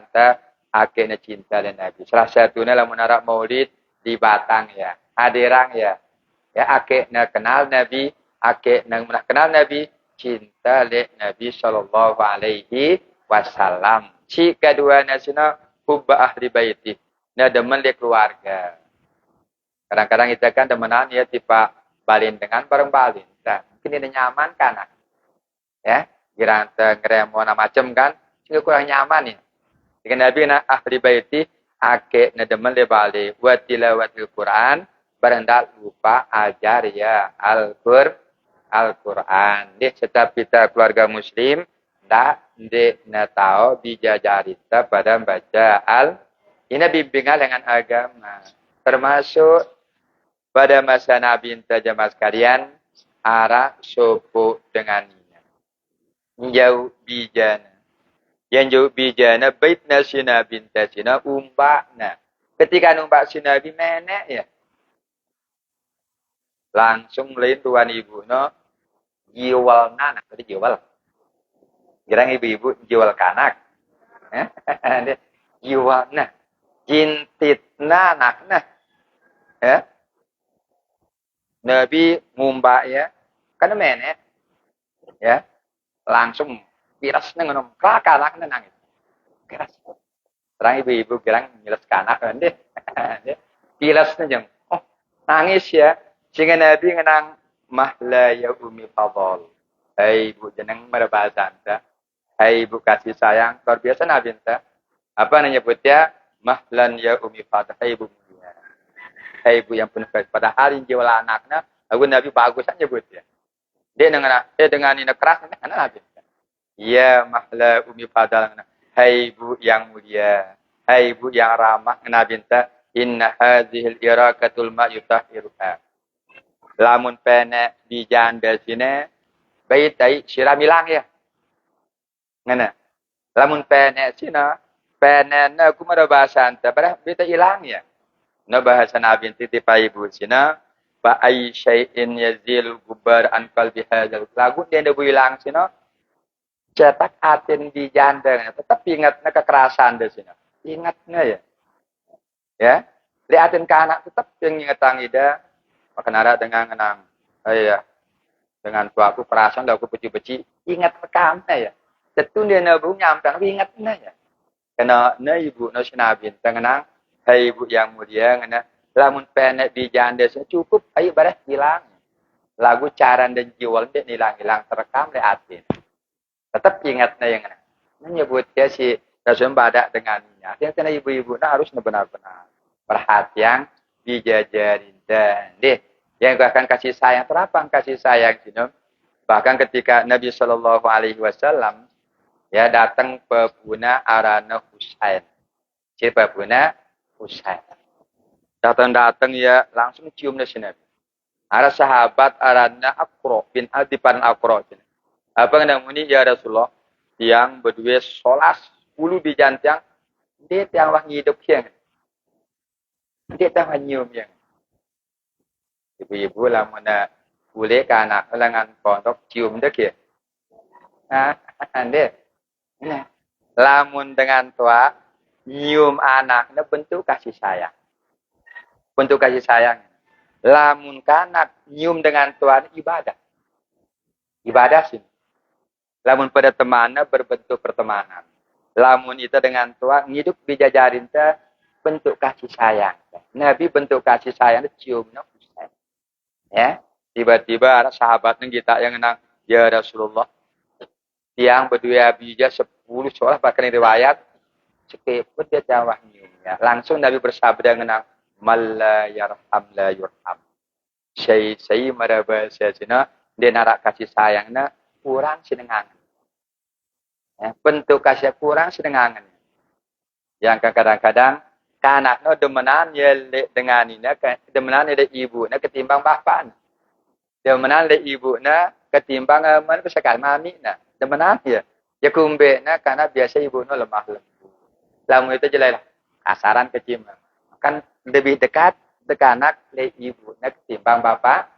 akhirnya cinta dan Nabi. Salah satunya lah menara maulid di Batang ya. Hadirang ya. Ya akhirnya kenal Nabi, akhirnya kenal Nabi, cinta le Nabi sallallahu alaihi wasallam. Si kedua nasina hubba ahli baiti. Na demen le keluarga. Kadang-kadang kita kan demenan ya tipe balin dengan bareng balin. Nah, mungkin ini nyaman kan? Ya, kira ngeremo macam kan, juga kurang nyaman ya. Dengan Nabi na ahli baiti ake na demen le bali wa tilawatil Quran berendak lupa ajar ya Al-Quran. Dia setiap kita keluarga muslim tak na tahu bijajarita pada baca ini bimbingan dengan agama. Termasuk pada masa Nabi jamaah sekalian arah sopo dengannya. Jauh bijana. Yang jauh bijana baitna sina binta sina umbakna. Ketika numbak sina Nabi menek ya. Langsung lain tuan ibu no jiwal nanak. Tadi jiwal. Girang ibu-ibu jiwal kanak. Jiwal nah. Jintit nanak nah. Ya. Nabi ngumbak ya. Karena menek. Ya. Langsung piras nengonom kanak nangis. Piras. Terang ibu-ibu girang ngilas kanak kan deh. Piras jam. Oh, nangis ya. Sehingga Nabi ngenang mahla ya umi fadol. Hai ibu jeneng merebahasa anta. Hai ibu kasih sayang. Luar biasa Nabi anta. Apa menyebutnya? Mahlan ya umi fadol. Hai ibu mulia. Hai ibu yang penuh kasih. Padahal yang jiwa anaknya. Aku Nabi bagus aja nyebutnya. Dia dengan ini keras. Nabi. Ya mahla umi fadol. Hai ibu yang mulia. Hai ibu yang ramah. Nabi anta. Inna hadhil irakatul ma'yutahiruha. Lamun penek bijan besine bayi tai siramilang ya. Ngana. Lamun penek sina penek na kumara bahasa anta pada beta hilang ya. Na bahasa Nabi titip ibu sina ba ai syai'in yazil gubar an qalbi hadzal lagu dia ndak hilang sina. Cetak atin bijan dengan tetap ingat na kekerasan de sina. Ingatnya ya. Ya. Liatin ke anak tetap yang ingatang ida. Makan ada dengan ngenang, ya, dengan tuaku perasaan dah aku beci-beci, ingat rekamnya ya. Tentu dia nabu nyampang, tapi ingatnya ya. Karena ibu nasi nabi tengenang, hai ibu yang mulia, ngena, lamun penek di janda cukup, ayo bareh hilang. Lagu caran dan jiwal dia hilang terekam leatin. Tetap ingatnya yang ngena. Menyebutnya si Rasul badak dengannya. Artinya karena ibu-ibu harus benar-benar perhatian dijajarin dan deh yang akan kasih sayang terapang kasih sayang sini bahkan ketika Nabi Shallallahu Alaihi Wasallam ya datang pebuna arana Husain si pebuna Husain datang ya langsung cium nasi Nabi ada sahabat arana Aqra bin Adipan Aqra apa namanya ya Rasulullah yang berdua solas 10 di jantang dia yang wah hidup yang dia tak nyium yang ibu-ibu lah mana boleh ke anak lengan pondok cium dek ya. Ande. Nah, lamun dengan tua nyium anak itu bentuk kasih sayang. Bentuk kasih sayang. Lamun kanak nyium dengan tua ibadah. Ibadah sih. Lamun pada temannya berbentuk pertemanan. Lamun itu dengan tua hidup dijajarin teh bentuk kasih sayang. Nabi bentuk kasih sayang ciumnya Husain. Ya, tiba-tiba ada sahabatnya kita yang ngenang, ya Rasulullah, yang berdua bija 10 soal bahkan riwayat, sekeput dia jawah nyiumnya. Langsung Nabi bersabda ngenang, Malla yarham la yurham. Syai maraba syasina, dia narak kasih sayangnya, kurang senengangan. Ya, bentuk kasih kurang senengangan. Yang kadang-kadang, kanak no demenan ya dengan ini demenan ada ibu na ketimbang bapak demenan ada ibu na ketimbang mana sekali mami na demenan ya kumbe na karena biasa ibu no lemah lembut lamun itu jelas kasaran kecil kan lebih dekat anak le ibu na ketimbang bapak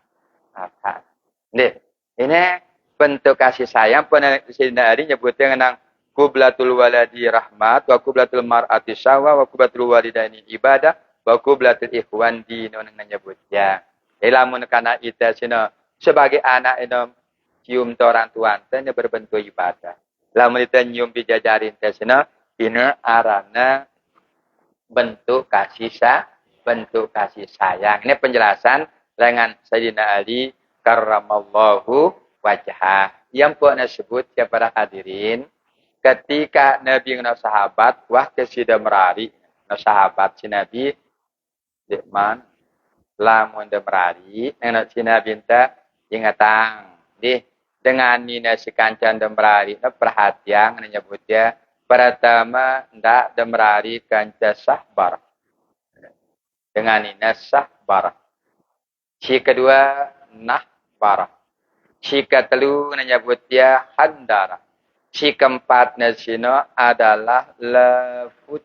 nih ini bentuk kasih sayang pernah hari nyebutnya ngenang Qublatul waladi rahmat, wa qublatul mar'ati syawa, wa qublatul walidaini ibadah, wa qublatul ikhwan dino nang nyebut ya. Lamun kana ita sino sebagai anak eno cium orang tua ente berbentuk ibadah. Lamun ita nyium dijajarin teh sino Ini arana bentuk kasih sayang. Ini penjelasan dengan Sayyidina Ali karramallahu wajhah. Yang pun disebut ya para hadirin, ketika Nabi dengan sahabat wah kesida merari, sahabat si Nabi Dikman lamun de merari, dengan si Nabi enta ingatang. Dengan nina si kancan de merari, perhatian menyebutnya pertama ndak de merari kanca sahbar. Dengan nina sahbar. Si kedua nahbar. Si ketelu menyebut dia handara. Si keempat nasino adalah lafut.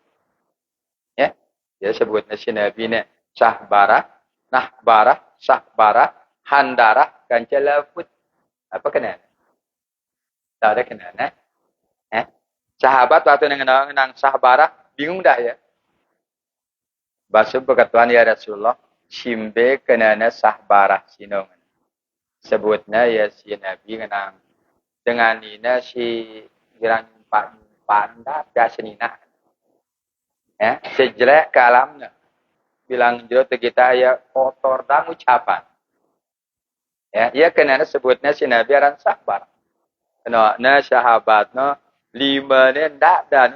Ya, dia sebut nasi Nabi ni sahbara, nahbara, sahbara, handara, kanca lafut. Apa kena? Tak ada kena, Sahabat waktu nang sahbara bingung dah ya. Basuh berkatuan ya Rasulullah, simbe kena sahbara sinong. Sebutnya ya si Nabi kenang dengan ina si girang panda biasa nina. Ya, sejelek kalamnya. Bilang jero kita ya kotor dan ucapan. Ya, ia kena sebutnya si Nabi aran sabar. Kena sahabat lima ni ndak dan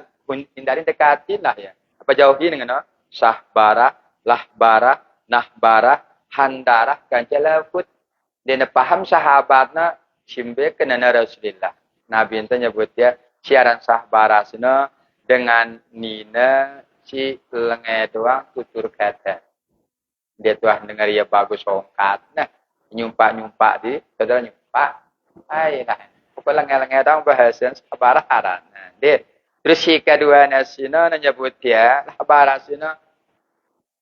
hindari dekatin lah ya. Apa jauhin dengan sahbara, lahbara, nahbara, handara, kancelafut. Dia paham sahabatnya simbe kena Rasulullah. Nabi itu nyebut dia siaran sahbara sino dengan nina si lengai doang tutur kata. Dia tuah dengar ya bagus ongkat. Nah, nyumpak di, saudara nyumpak. Ayolah. Pokoknya lengai-lengai doang bahasa sahbara haran. Nah, dia. Terus si kedua nasino nyebut dia sahbara sino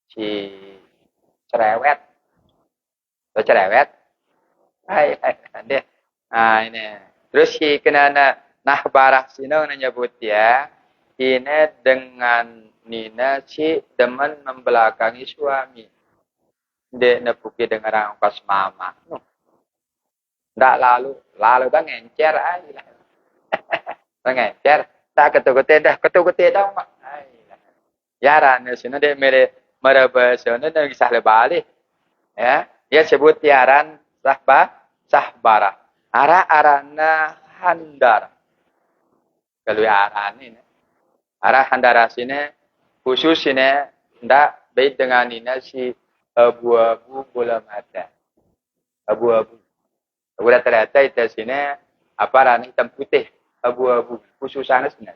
si cerewet. Atau cerewet. Ayolah. Dia. Nah, ini. Terus si kenana nahbarah sino nyebut dia ini dengan nina si demen membelakangi suami. Dia nepuki dengan orang pas mama. Ndak lalu dah ngencer aja. Ngencer. Tak ketuk-ketuk dah mak. Ya rana sini dia merabasa ni dah kisah lebalik. Ya, dia sebut tiaran sahbara. Arana handar. Kalau aran ini. Arah handara sini khusus sini ndak baik dengan ini si abu-abu bola mata. Abu-abu. Udah ternyata itu sini apa rana hitam putih. Abu-abu. Khususannya sini.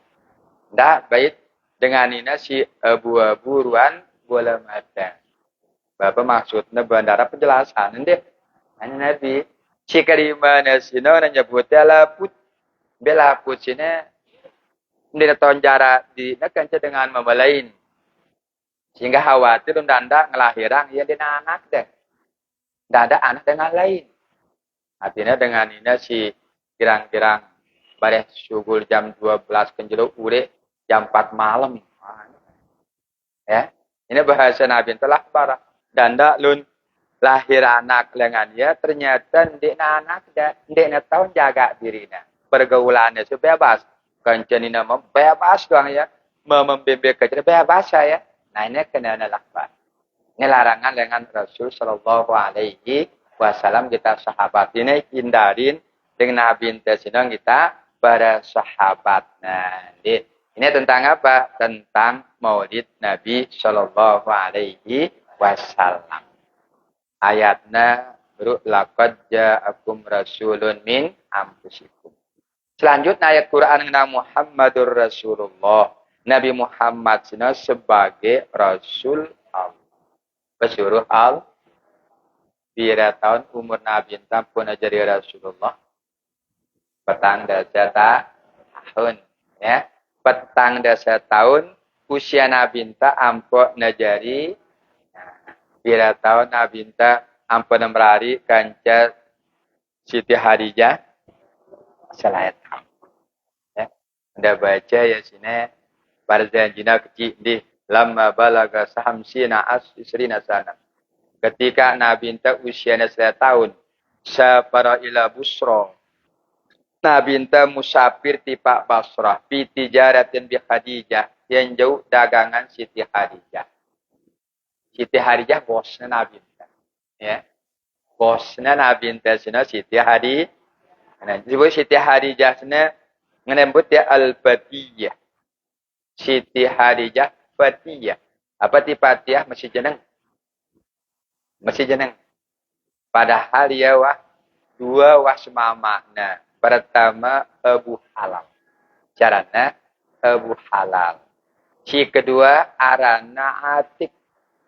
Ndak baik dengan ini si abu-abu ruan bola mata. Bapak maksudnya bandara penjelasan. Ini hanya Nabi. Si kelima sini nyebutnya laput. Belaput sini. Dia tahun jarak di nekanca dengan membelain. Sehingga khawatir undang-undang ngelahiran ia dengan anak deh. Tidak ada anak dengan lain. Artinya dengan ini si kirang-kirang pada syugul jam 12 kenjeluk ure jam 4 malam. Ya, ini bahasa Nabi telah parah. Dan tak lun lahir anak dengan dia ternyata dia anak dia tahun jaga dirinya. Pergaulannya sebebas. Kancani nama bebas doang ya. Membimbing kerja bebas saya. Nah ini kena lakban. Ini larangan dengan Rasul Sallallahu Alaihi Wasallam kita sahabat. Ini hindarin dengan Nabi Intasinong kita para sahabat. Nah ini tentang apa? Tentang maulid Nabi Sallallahu Alaihi Wasallam. Ayatnya laqad ja'akum rasulun min anfusikum. Selanjutnya ayat Quran dengan Muhammadur Rasulullah. Nabi Muhammad sebagai Rasul Allah. Pesuruh Allah. Bila tahun umur Nabi pun jadi Rasulullah. Petang dasar tahun. Ya. Petang dasar tahun. Usia Nabi ampok najari. Bila tahun Nabi ampok nemrari kanca Siti Hadijah. Salayat. Ya. Anda baca ya sini barzan jina kecil di lamma balaga sahamsina asrina sana. Ketika Nabi usianya 1 tahun, safara ila busra. Nabi enta musafir tipak Basrah. Bi tijaratin bi Khadijah. Yang jauh dagangan Siti Khadijah. Siti Khadijah bosnya Nabi enta. Ya. Bosnya Nabi enta sini Siti Khadijah. Nah, disebut Siti Khadijah sini menyebut dia Al-Fatiyah. Siti Khadijah Fatiyah. Apa ti Fatiyah masih jeneng? Masih jeneng. Padahal ya wah dua wasma makna. Pertama Abu Halal. Caranya Abu Halal. Si kedua arana Atik.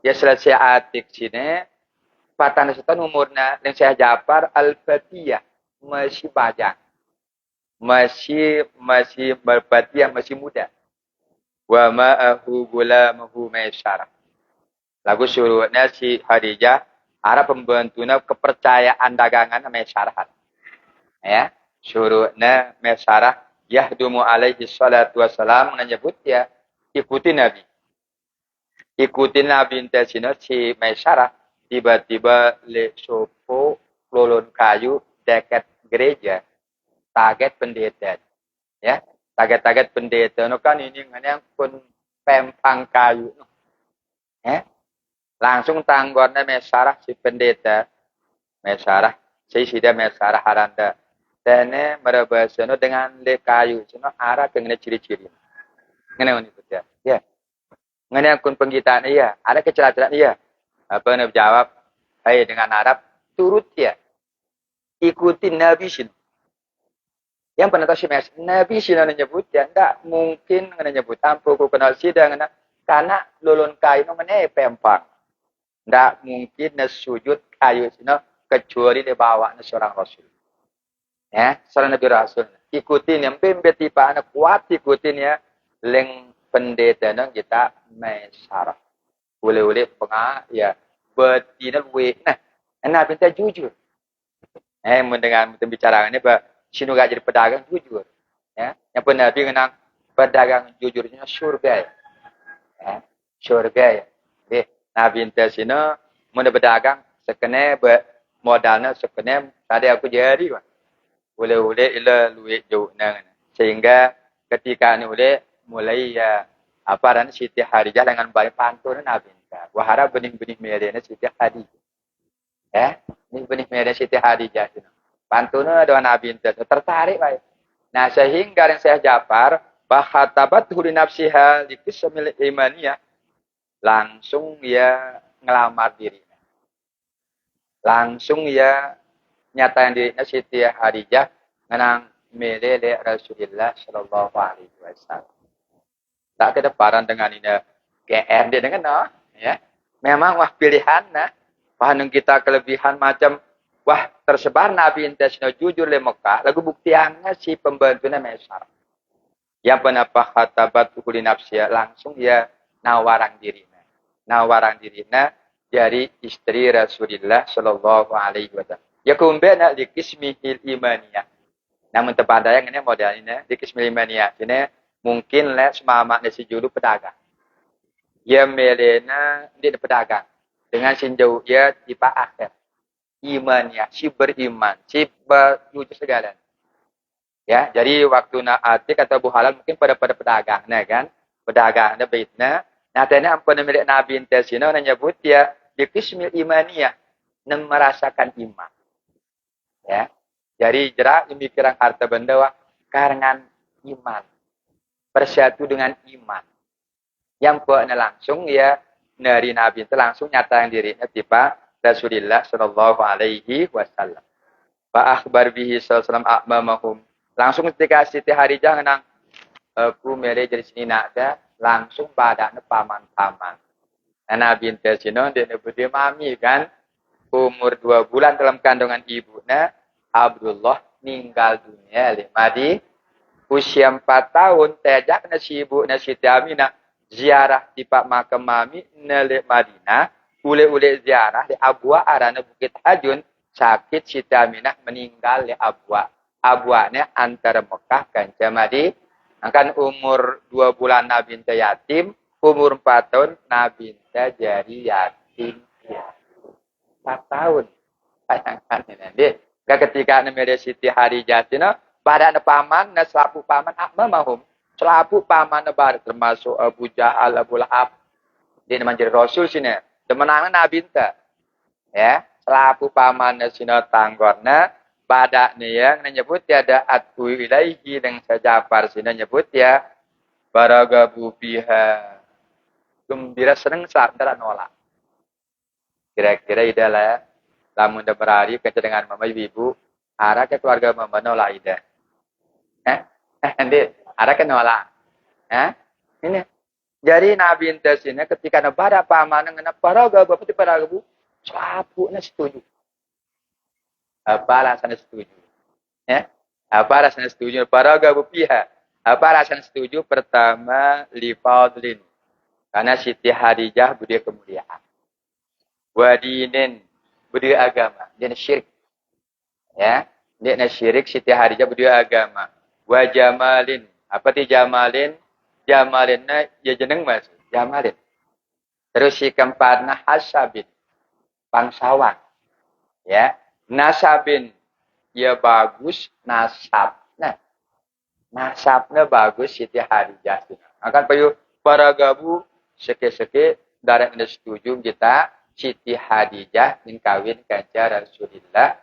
Ya selesai Atik sini. Patana setan umurna. Yang saya Jafar Al-Fatiyah. Masih bajang. Masih Al-Fatiyah masih muda. Wa ma'ahu gulamahu Maisarah. Lagu surutnya si Khadijah. Arah pembantunya kepercayaan dagangan Maisarah. Ya. Surutnya Maisarah. Yahdumu alaihi salatu wassalam. Menyebut ya. Ikuti Nabi. Ikuti Nabi intesina si Maisarah. Tiba-tiba le sopo lolon kayu dekat gereja. Target pendeta. Ya. Target pendeta. No kan ini yang pun pempang kayu. Ya. Langsung tanggornya Maisarah si pendeta. Maisarah. Si sida Maisarah haranda. Dan merebasnya dengan le kayu. Sino arah dengan ciri-ciri. Ngene itu ya. Ya. Ngene kun penggitaan iya. Ada kecelakaan iya. Apa Nabi jawab? Hai dengan Arab. Turut ya. Ikutin Nabi sini. Yang pernah tahu si Nabi sini nyebut ya. Tidak mungkin nyebut. Tanpa ku kenal sida. Karena lulun kayu ini pempang. Tidak mungkin sujud kayu sini. Kecuali di bawah seorang Rasul. Ya. Seorang Nabi Rasul. Ikutin yang tipe anak kuat. Ikutin ya. Leng pendeta kita Maisarah. Boleh-boleh pengah, ya, betina luwe. Nah, Nabi kita jujur. Mendengar bicara ini, sini gak jadi pedagang jujur. Ya, yang pun Nabi menang pedagang jujurnya surga. Ya, surga ya. Jadi, Nabi kita sini, mana pedagang, sekene modalnya, sekene, tadi aku jadi. Boleh-boleh, ila luwe jauh. Sehingga ketika ini mulai ya, apa dan Siti Khadijah dengan banyak pantun Nabi. Wahara benih-benih merahnya Siti Khadijah. Ya, ini benih merah Siti Khadijah. Pantunnya doa Nabi tertarik baik. Nah, sehingga yang saya Jafar bahatabat huli nafsiha likismil imaniyah. Langsung ya ngelamar dirinya. Langsung ya nyatain dirinya Siti Khadijah menang melele Rasulullah sallallahu alaihi wasallam. Tak kedeparan dengan ini GR dia dengan ya. Memang wah pilihan nah. Pahanung kita kelebihan macam wah tersebar Nabi intesino jujur le Mekah. Lagu buktiannya si pembantunya Maisarah. Yang penapa khatabat ukuli nafsiya langsung ya nawarang dirinya. Nawarang dirinya dari istri Rasulullah sallallahu alaihi wasallam. Ya kumbena di kismihil imaniyah. Namun tepada yang ini modal ini di kismihil imaniyah. Ini mungkin le semama si julu pedagang. Ya melena di pedagang. Dengan sinjau ya tipe akhir. Imannya, si beriman, si berjujur segala. Ya, jadi waktu Atik atau Bu Halal mungkin pada pedagang, nah kan? Pedagang ada baitna. Nah, tadi ampun milik Nabi intesino nyebut ya di kismil imaniyah, merasakan iman. Ya. Jadi jerak pemikiran harta benda karengan iman. Bersatu dengan iman. Yang buatnya langsung ya dari Nabi itu langsung nyatakan dirinya tiba Rasulullah sallallahu alaihi wasallam. Fa akhbar bihi sallallahu a'mamahum. Langsung ketika Siti Khadijah ngenang aku mere jadi sini ada langsung badannya paman-paman. Nah, Nabi itu sino dia nebudi mami kan umur 2 bulan dalam kandungan ibunya Abdullah meninggal dunia di usia 4 tahun tejak si ibu Siti Aminah ziarah di Pak Makam Mami nele Madinah, ule-ule ziarah di Abwa arana Bukit Hajun, sakit Siti Aminah meninggal di Abwa. Abwanya antara Mekah dan Jamadi. Akan umur 2 bulan Nabi yatim, umur 4 tahun Nabi jadi yatim. 4 tahun. Bayangkan ini. Ketika Nabi Siti Khadijah Badak na paman, na selapu paman, akma mahum. Selapu paman na badak, termasuk Abu Jahal, Abu Lahab. Dia nama jadi Rasul sini. Demenangan Nabi enta. Ya, selapu paman na sini tanggorna. Badak ni yang menyebut ya ada atu ilaihi dengan sejapar sini nyebut ya. Baragabu biha. Gembira seneng saat nolak. Kira-kira idalah lamun dah berhari kerja dengan mama ibu, arah ke keluarga mama nolak ida. Nanti arah ke nolak. Ini. Jadi Nabi entes ini ketika nabada paman ngena paraga bapak ti paraga bu, sapu na setuju. Apa alasan setuju? Apa alasan setuju? Paraga bu pihak. Apa alasan setuju? Pertama lifaudlin. Karena Siti Hadijah budaya kemuliaan. Wadinin budaya agama, dia syirik. Ya, dia syirik Siti Hadijah budaya agama. Wa jamalin, apa ti jamalin? Jamalinna ya jeneng mas, jamalin. Terus si keempatna hasabin, bangsawan. Ya, nasabin, ya bagus nasab. Nah, nasabnya bagus Siti Hadijah. Akan payu para gabu seke-seke darah yang setuju kita Siti Hadijah yang kawin kanca Rasulullah.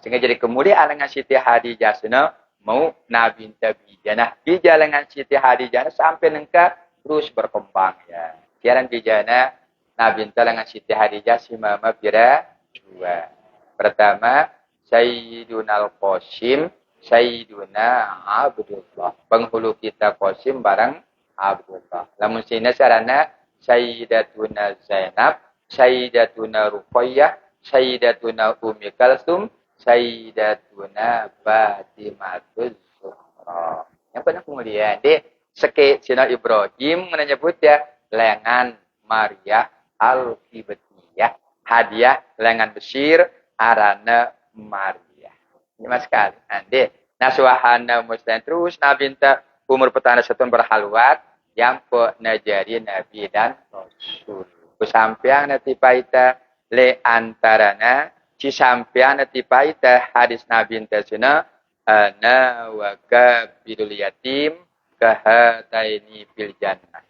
Sehingga jadi kemuliaan dengan Siti Hadijah sana mau Nabi Tabijah. Nah, bijalangan Siti Hadijah sampai nengka terus berkembang ya. Kiaran bijana Nabi dengan Siti Hadijah si mama bira dua. Pertama Sayyiduna Al-Qasim, Sayyiduna Abdullah. Penghulu kita Qasim bareng Abdullah. Lamun sini sarana Sayyidatuna Zainab, Sayyidatuna Ruqayyah, Sayyidatuna Ummi Kalsum, Sayyidatuna Fatimatul Zuhra. Yang pernah kemudian di seke Sina Ibrahim menyebut ya lengan Maria Al-Qibtiyah. Hadiah lengan Besir arana Maria. Ini mas sekali. Ande nasuhana muslim terus Nabi minta umur petana setun berhalwat yang po najari Nabi dan Rasul. Kusampiang nanti paita le antarana cisampiang nanti paita hadis Nabi intasuna ana wa kabidul yatim kahataini fil jannah.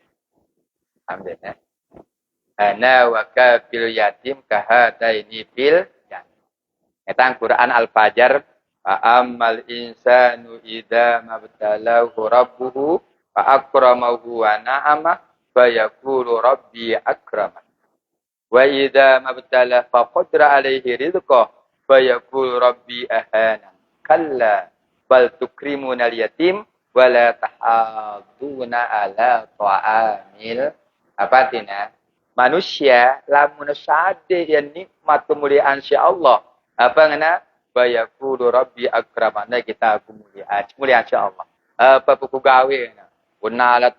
Alhamdulillah. Ana wa kabidul yatim kahataini fil jannah. Eta Quran Al-Fajr ammal insanu idza mabtalahu rabbuhu fa akramahu wa na'ama fayaqulu rabbi akraman. Wa idza mabtala fa qadra alaihi rizqah fayaqulu rabbi ahana. Kalla bal tukrimuna al-yatim wa la tahaduna ala ta'amil apatina. Manusia lamun sade yang nikmat kemuliaan si Allah. Apa ngana? Fayaqulu rabbi akraman. Kita kemuliaan si Allah. Apa buku gawe na. Unalat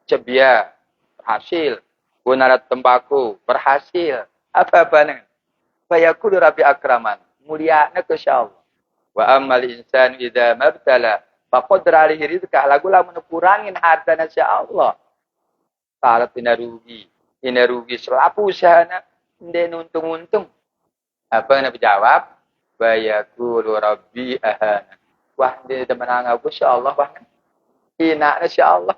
cebia berhasil, gunarat tembakau berhasil, apa-apa nang. Fayaqulu rabbi akraman, muliana ke Allah. Wa ammal insan idza mabtala faqadra alaihi rizqah, lagu lamun kurangin hartana si Allah. Salat ina rugi selapu usahana ndek untung-untung. Apa yang dijawab? Fayaqulu rabbi ahana. Wah, dia menang aku si Allah wah. Hina na si Allah.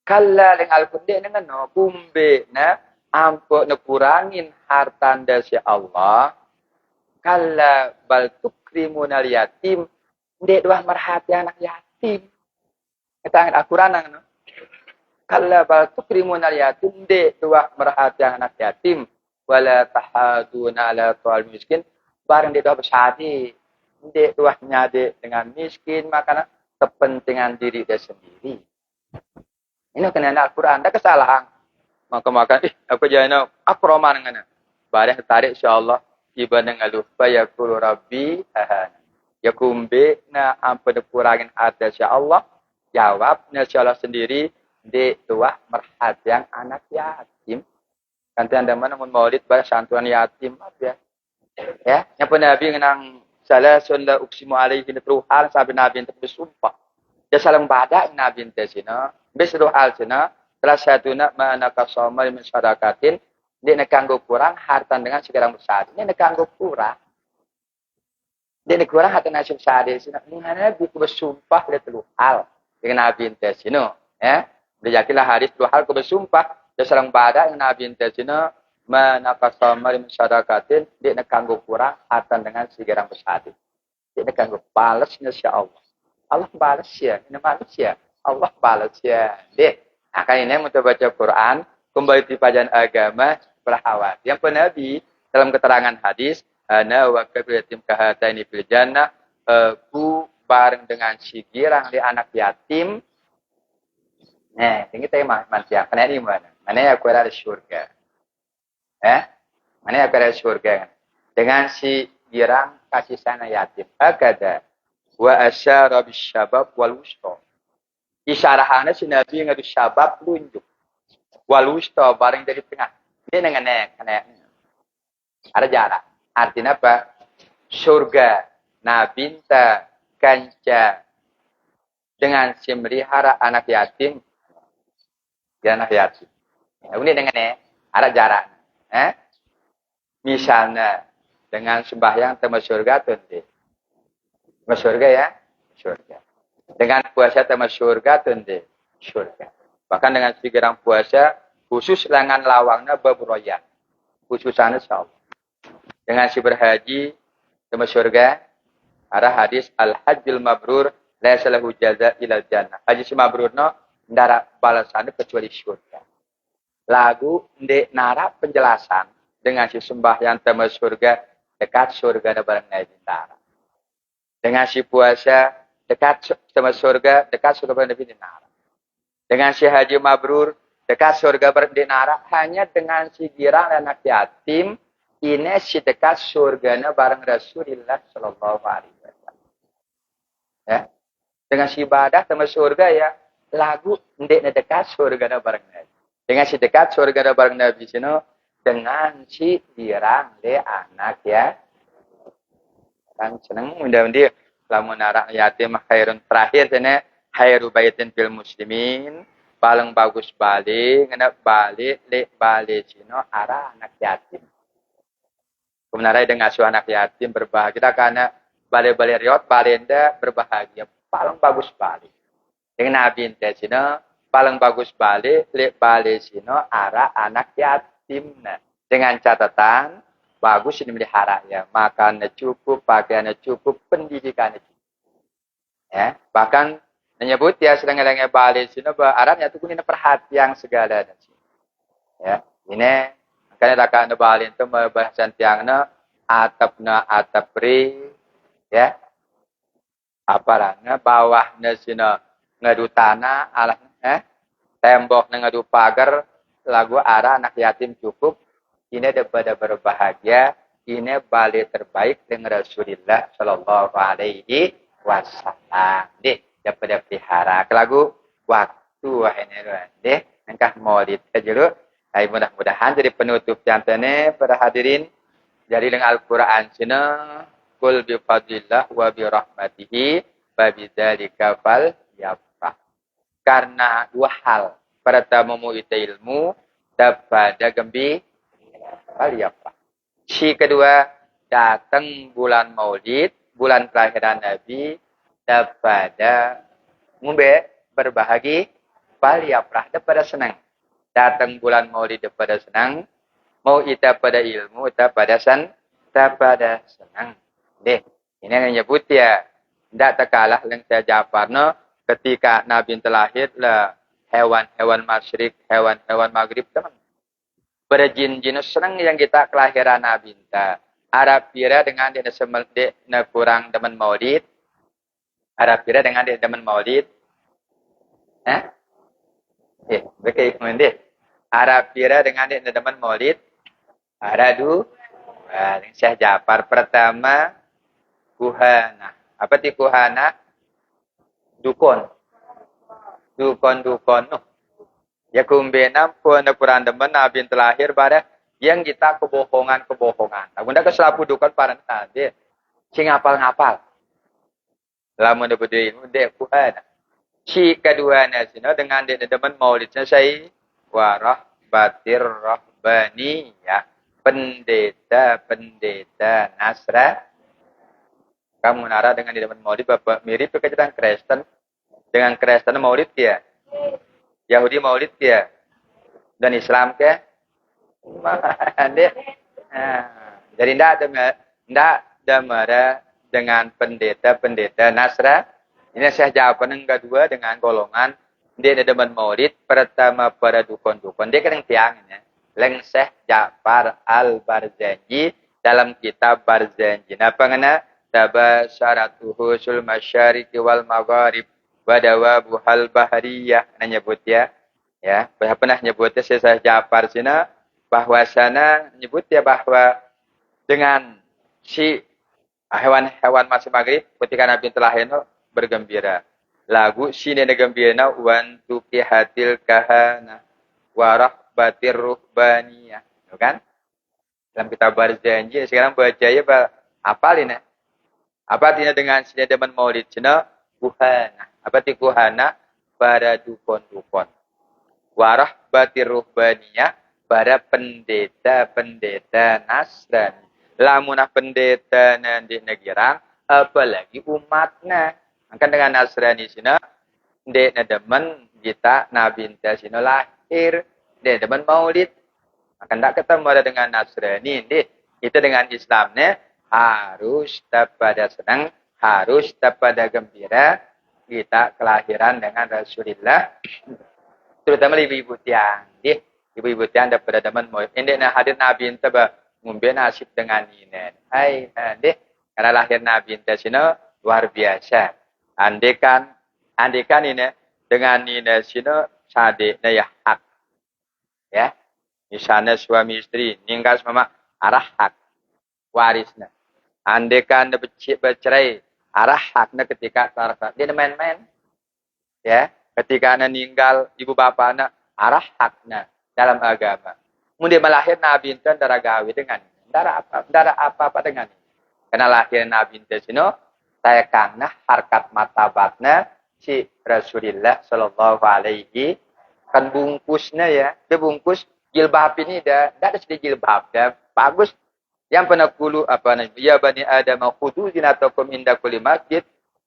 Kalla ling al-kundi dengan no kumbe na ampo na kurangin hartanda si Allah. Kalla bal tukrimuna yatim. Ndek doah merhati anak yatim. Kita Al-Quran no. Kalla bal tukrimuna yatim. Ndek doah merhati anak yatim. Wala tahaduna ala tual miskin. Barang ndek doah bersadi. Ndek doah nyade dengan miskin. Makanya kepentingan diri dia sendiri. Ini kena Al-Quran. Ada kesalahan. Maka aku jangan akroman dengan. Barang tarik insyaAllah. Iba dengan lupa yakulu rabbi ahana. Yakumbe na ampun kurangin ada insyaAllah. Jawab na insyaAllah sendiri. Di tuah merhatian anak yatim. Kanti anda mana maulid bahas santuan yatim. Ya. Yang pun Nabi ngenang salah sunda uksimu alaihi netruhal sampai Nabi yang bersumpah. Dia saling badak Nabi yang tersina. Besruh al-sina. Salah satunya manakasoma mensyarakatin. Dia nekanggo kurang hartan dengan sekarang besar. Ini nekanggo kurang. Dia ni kurang hati nasib sadar sini. Mana Nabi ku bersumpah dia telu hal dengan Nabi ente sini. Ya. Dia yakinlah hadis telu hal ku bersumpah. Dia serang badak dengan Nabi ente sini. Manakasama min sadaqatin. Dia nak kanggu kurang hatan dengan sigarang bersadar. Dia nak kanggu balasnya si Allah. Allah balas ya. Ini manusia. Allah balas ya. Dia. Akan ini untuk baca Quran. Kembali di pajan agama. Berhawat. Yang pun Nabi dalam keterangan hadis. Ana wa kabir yatim kahataini fil jannah. Aku bareng dengan si girang di anak yatim. Ini tema manusia. Mana ini mana? Mana aku ada di surga. Mana aku ada di surga. Dengan si girang kasih sana yatim. Akada. Wa asyara bisyabab wal wusta. Isyarahannya si Nabi ngadu syabab lunjuk. Wal wusta bareng dari tengah. Dia dengan ada jarak. Artinya apa? Surga nabinta kanca dengan si melihara anak yatim. Ya anak yatim. Ini dengan ada jarak. Misalnya dengan sembahyang tema surga tuh. Tema surga ya? Surga. Dengan puasa tema surga tuh. Surga. Bahkan dengan pikiran puasa khusus lengan lawangnya beberoyan. Khususannya insyaallah. Dengan si berhaji ke surga, ada hadis al-hajjul mabrur laisa lahu jaza ila jannah. Haji si mabrur no ndara balasan kecuali surga. Lagu ndek nara penjelasan dengan si sembahyang tema surga dekat surga bareng nabi nara. Dengan si puasa dekat tema surga dekat surga bareng nabi nara. Dengan si haji mabrur dekat surga bareng nara hanya dengan si girang dan anak yatim. Ini si dekat surganya bareng Rasulullah Sallallahu Alaihi Wasallam. Ya, dengan si ibadah sama surga ya lagu ndek dekat surganya bareng Nabi. Dengan si dekat surganya bareng Nabi sini dengan si dirang de anak ya. Kan seneng mudah-mudahan lamun anak yatim khairun terakhir sana khairu baitin fil muslimin paling bagus balik ngena balik sini arah anak yatim. Kebenaran dengan asuh anak yatim berbahagia karena balik-balik riot balenda berbahagia paling bagus balik. Dengan Nabi ente sini paling bagus balik sini arah anak yatim. Dengan catatan bagus ini melihara ya, makannya cukup, pakaiannya cukup, pendidikannya cukup. Ya, bahkan menyebut ya sedang-sedangnya balik sini Arabnya itu punya perhatian segala ya, ini karena rakan balin itu bahasan tiangna atapna atapri ya aparana bawahna sina ngadu tanah alah tembokna ngadu pagar lagu arah anak yatim cukup ini daripada berbahagia ini balik terbaik dengan Rasulullah Sallallahu Alaihi Wasallam deh daripada pelihara lagu waktu ini deh engkau maulid aja. Hai mudah-mudahan jadi penutup jantene para hadirin jadi dengan Al-Qur'an sina kul bi fadlillah wa bi rahmatihi wa bidzalika fal yafrah. Karena dua hal, pertama mu ilmu daripada gembira fal yafrah. Si kedua datang bulan Maulid, bulan kelahiran Nabi daripada ngumbe berbahagia fal yafrah daripada senang. Datang bulan Maulid pada senang, mau ita pada ilmu, ita pada senang. Deh, ini yang nyebut ya, tidak terkalah yang saya Ja'far no, ketika Nabi terlahir lah hewan-hewan masyrik, hewan-hewan maghrib teman. Berjin-jin senang yang kita kelahiran Nabi ta. Arab kira dengan dia semelde kurang demen Maulid. Arab kira dengan dia demen Maulid. Betul kemudian Arab kira dengan dia teman Maulid ada dua Syekh Ja'far pertama kuhana apa ti kuhana dukun ya kumbena pun Quran demen Nabi terlahir pada yang kita kebohongan bunda keselapu dukun para tadi sing ngapal lamun debede ilmu kuhana. Si kedua nasina dengan dia demen maulidnya saya warah batir rahbani ya pendeta Nasra Kamu nara dengan di depan maulid bapak mirip dengan Kristen. Dengan Kristen maulid dia. Yahudi maulid dia. Dan Islam ke? Jadi tidak demara dengan pendeta-pendeta Nasra. Ini saya jawaban yang kedua dengan golongan dia demen maulid pertama para dukun-dukun. Dia kan tiangnya. Lengseh Ja'far al-Barzanji dalam kitab Barzanji. Apa ngana? Tabasyaratuhu sul masyariqi wal magharib wadawabu hal bahriyah. Nyebut ya. Ya, pernah nyebutnya saya Ja'far sini bahwasana nyebut ya bahwa dengan si hewan-hewan masa maghrib ketika Nabi telah bergembira. Lagu sini ada gembira wan tuqihatil kahana warah batir ruhbaniyah. Kan? Dalam kitab Barzanji sekarang baca ya apa ini? Apa artinya dengan sini demen maulid cina kuhana. Apa ti kuhana? Para dukun-dukun. Warah batir ruhbaniyah para pendeta-pendeta Nasrani. Lamunah pendeta di negara, apalagi umatnya. Kan dengan Nasrani sini, dia demen kita Nabi enta sini lahir, dia demen maulid. Maka tidak ketemu ada dengan Nasrani, itu dengan Islamnya harus pada senang, harus pada gembira. Kita kelahiran dengan Rasulullah, terutama ibu-ibu tiang, ibu-ibu tiang daripada demen maulid. Ini hadir Nabi enta ngumbe nasib dengan ini. Hai, karena lahir Nabi enta sini luar biasa. Andekan ini dengan ini sini sadeknya ya hak. Ya. Misalnya suami istri ninggal sama arah hak warisnya. Andekan bercerai arah haknya ketika taraf dia main-main. Ya, ketika anak ninggal ibu bapaknya arah haknya dalam agama. Kemudian melahir Nabi itu darah gawe dengan darah apa dengan ini. Karena lahir Nabi itu sini saya karena harkat matabatnya si Rasulullah Shallallahu Alaihi kan bungkusnya ya, dia bungkus jilbab ini dah ada sedikit jilbab dah bagus. Yang pernah kulu apa namanya? Ya bani Adam khudu zinatakum inda kulli masjid.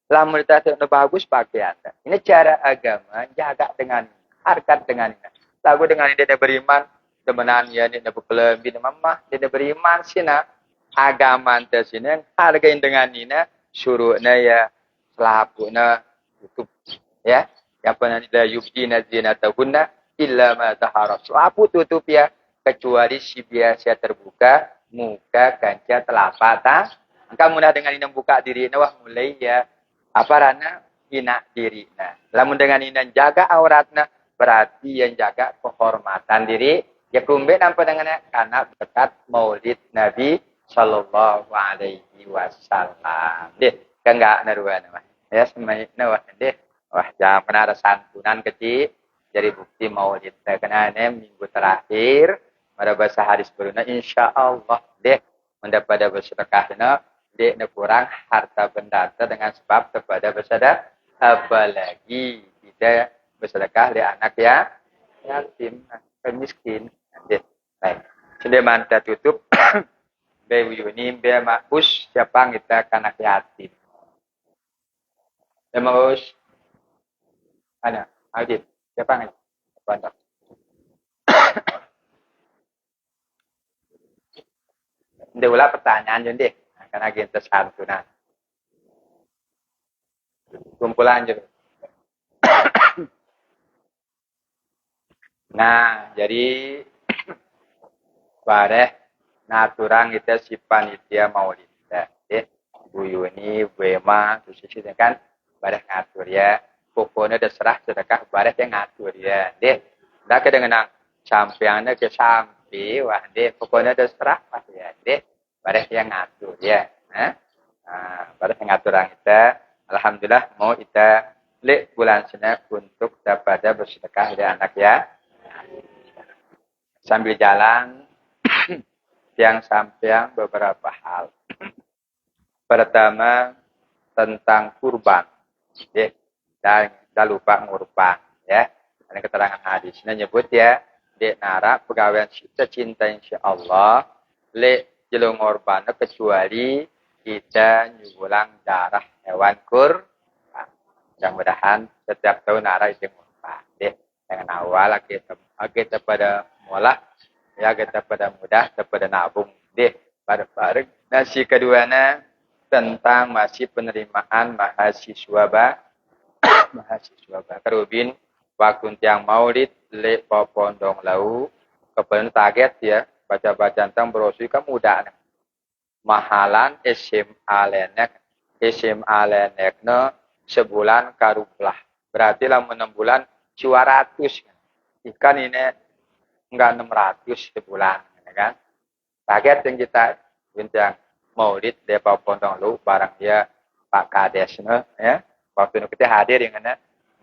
Lamun ditata bagus pakaian. Ini cara agama jaga dengan harkat dengan ini. Lagu dengan ini dia beriman, temenan ya dia berkelembi mamah, dia beriman sina agama ante sini hargain dengan ini suruhnya ya selapuna tutup ya. Yang pernah la yubdina zinatahunna illa ma tahara. Selapu tutup ya kecuali si biasa terbuka muka kancah telapak tangan. Engkau mudah dengan ini membuka diri wah mulai ya apa rana hina diri. Nah, lamun dengan ini jaga auratna berarti yang jaga kehormatan diri. Ya kumbe nampak dengan karena dekat Maulid Nabi Sallallahu Alaihi Wasallam. Deh, kan enggak narua nama. Ya semai nawah deh. Wah, jangan ada santunan kecil. Jadi bukti Maulid. Karena minggu terakhir pada bahasa hadis beruna insya Allah deh mendapat bersedekahnya deh kurang harta benda dengan sebab kepada bersedekah apalagi tidak bersedekah di anak ya yatim miskin deh baik sudah mantap tutup Bewi ini be makus siapa kita anak yatim makus ada Adit siapa nih apa Dia ulah pertanyaan jadi karena kita santunan. Kumpulan jadi. Nah, jadi bareh naturang kita si panitia maulid. Jadi buyu ini bema terus sih kan bareh ngatur ya. Pokoknya terserah sedekah bareh yang ngatur ya. Deh, dah kedengenan sampeannya ke sampai wah deh pokoknya terserah pas ya. Deh, bareh yang ngatur ya. Bareh yang ngatur kita. Alhamdulillah mau kita bulan sini untuk dapat bersedekah dari anak ya. Sambil jalan yang sampai beberapa hal. Pertama tentang kurban. Dan lupa ngurban ya. Ada keterangan hadisnya nyebut ya, dek nara pegawai cinta insya Allah le jelung ngorban kecuali kita nyulang darah hewan kurban. Mudah-mudahan setiap tahun ada itu deh. Dengan awal kita pada mula ya kita pada mudah pada nabung deh pada bareng. Nasi keduanya tentang masih penerimaan mahasiswa Kerubin waktu tiang maulid le popondong lau kepen target ya baca tentang brosur kan mudah mahalan SMA lenek sebulan karuplah berarti lah 6 bulan 200 ikan ini enggak 600 sebulan kan target yang kita bintang maulid de popondong lau barang dia Pak Kades ya waktu itu kita hadir yang mana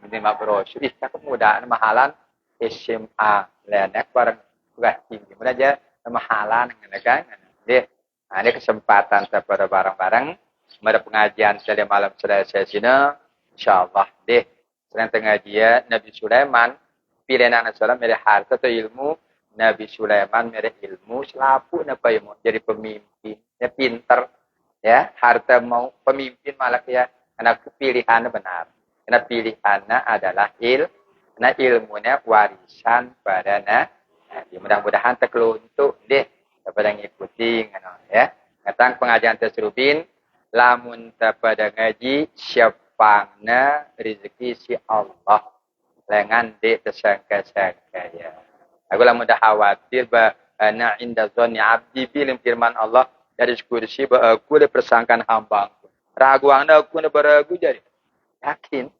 menerima brosur. Kita kemudahan mahalan SMA lenek bareng tugas tinggi. Mana aja mahalan kan? Jadi, ini kesempatan kepada bareng-bareng. Pada pengajian saya malam selesai sini, insyaallah deh. Selain pengajian Nabi Sulaiman, pilihan anak salam dari harta atau ilmu. Nabi Sulaiman dari ilmu selapu napa ilmu jadi pemimpin, ya pinter, ya harta mau pemimpin malah ya. Karena pilihannya benar. Karena pilihannya adalah karena ilmunya warisan pada Nabi. Mudah-mudahan terkeluntuk deh kepada ngikuti ya. Tentang pengajian tersebut lamun pada ngaji siapangna rezeki si Allah. Lengan deh tersangka-sangka ya. Aku lah mudah khawatir bahwa inda zonni abdi bilim firman Allah dari kursi bahwa aku persangkaan hamba. Ragu anda aku beragu jadi yakin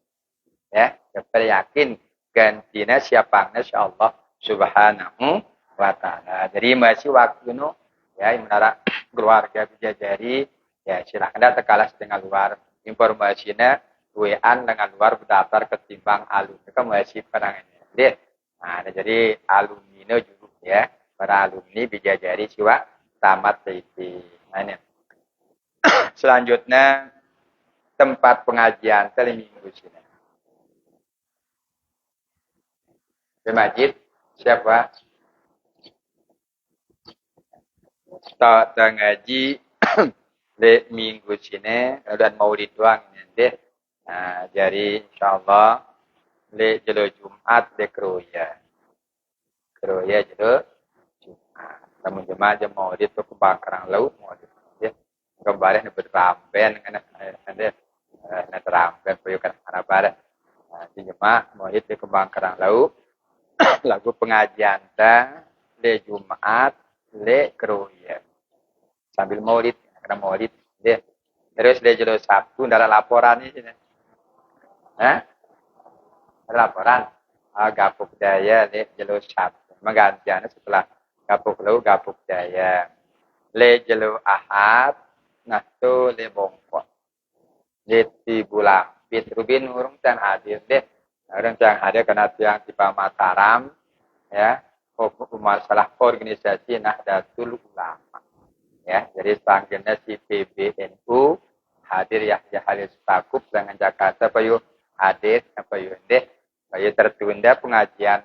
ya dapat yakin gantinya siapanya Allah subhanahu wa ta'ala. Jadi masih waktu nu ya menara keluarga Bidadari ya silakan datang kalah dengan luar informasinya WA dengan luar berdaftar ketimbang alumni kan masih penangannya. Jadi alumni juga ya para alumni Bidadari siwa tamat itu. Nah ini. Selanjutnya tempat pengajian kali minggu sini. Di masjid siapa? Tak ngaji di minggu sini dan maulid doang nanti. Jadi insyaallah di jelo Jumat di Kroya jelo Jumat. Namun jemaah maulid tu kebakaran laut maulid. Kembali berrampen kan ada terampen puyukan harapan di jemaah maulid di kebakaran laut lagu pengajian le Jumat le Kroya sambil maulid karena maulid deh terus le jelo Sabtu ada laporan ini ada laporan Gapuk Jaya le jelo Sabtu menggantian setelah Gapuk Lau Gapuk Jaya le jelo Ahad nah tu le bongkok le di Bulampit Rubin urung dan hadir deh orang yang hadir karena yang di Mataram ya masalah organisasi Nahdlatul Ulama ya jadi sanggenya si PBNU hadir Yahya Halil Stakuf dengan Jakarta payu hadir payu deh payu tertunda pengajian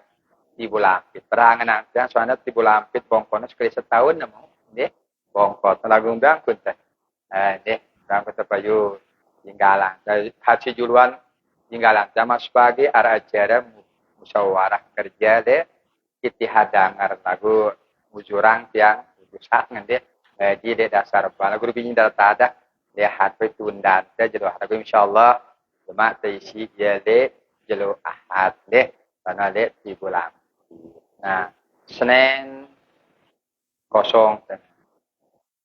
di Bulampit perangan nanti soalnya di Bulampit bongkoknya sekali setahun nemu deh bongkok lagu undang kuntai deh orang kata payu tinggalan dari haji juluan tinggalan sama sebagai arah acara musyawarah kerja deh itihadangar lagu mujurang tiang usaha ngende di dasar bala guru bini data ada lihat petundan deh jadi harap insyaallah cuma terisi ya deh jelo ahad deh karena deh di bulan nah Senin kosong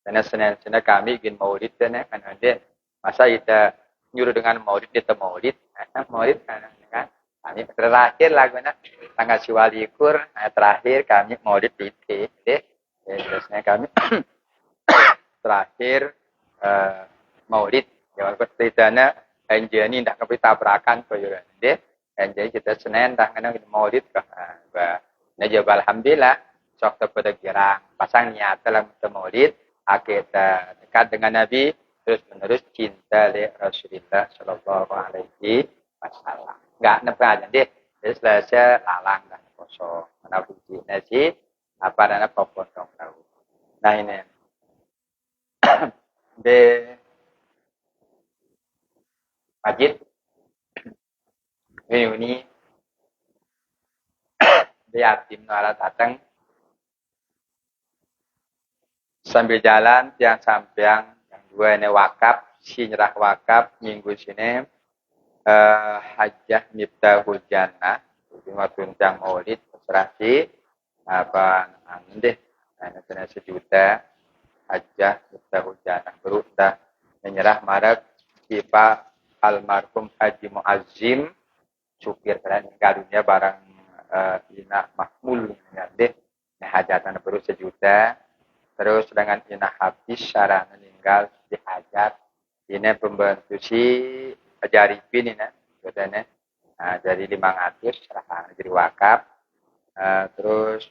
karena Senin kami ingin maulid dan kan ada masa kita nyuruh dengan maulid kita maulid kan kami terakhir lagunya tanggal Siwalikur terakhir kami maulid di terusnya kami terakhir maulid ya waktu ceritanya enjani ndak kami tabrakan koyoran deh enjani kita Senin dah kena maulid bah najab alhamdulillah sok pada girang pasang niat dalam maulid kita dekat dengan Nabi terus menerus cinta le Rasulullah Shallallahu Alaihi Wasallam. Enggak nampak aja deh. Jadi selesai lalang dan kosong. Mana puji nasi apa dana popon dong tahu. Nah ini de Majid ini dia tim nara datang sambil jalan tiang sampeang yang dua ini wakaf si nyerah wakaf minggu sini Hajjah Miftahul Jannah cuma tuntang maulid serasi apa deh nah sejuta Hajjah Miftahul Jannah baru dah menyerah marak pipa almarhum Haji Muazzim supir kalian meninggal dunia barang ina makmul deh hajatan baru sejuta terus dengan ina habis syarah meninggal dihajat ini pembantu si Jaripin ini katanya dari 500 serah jadi wakaf terus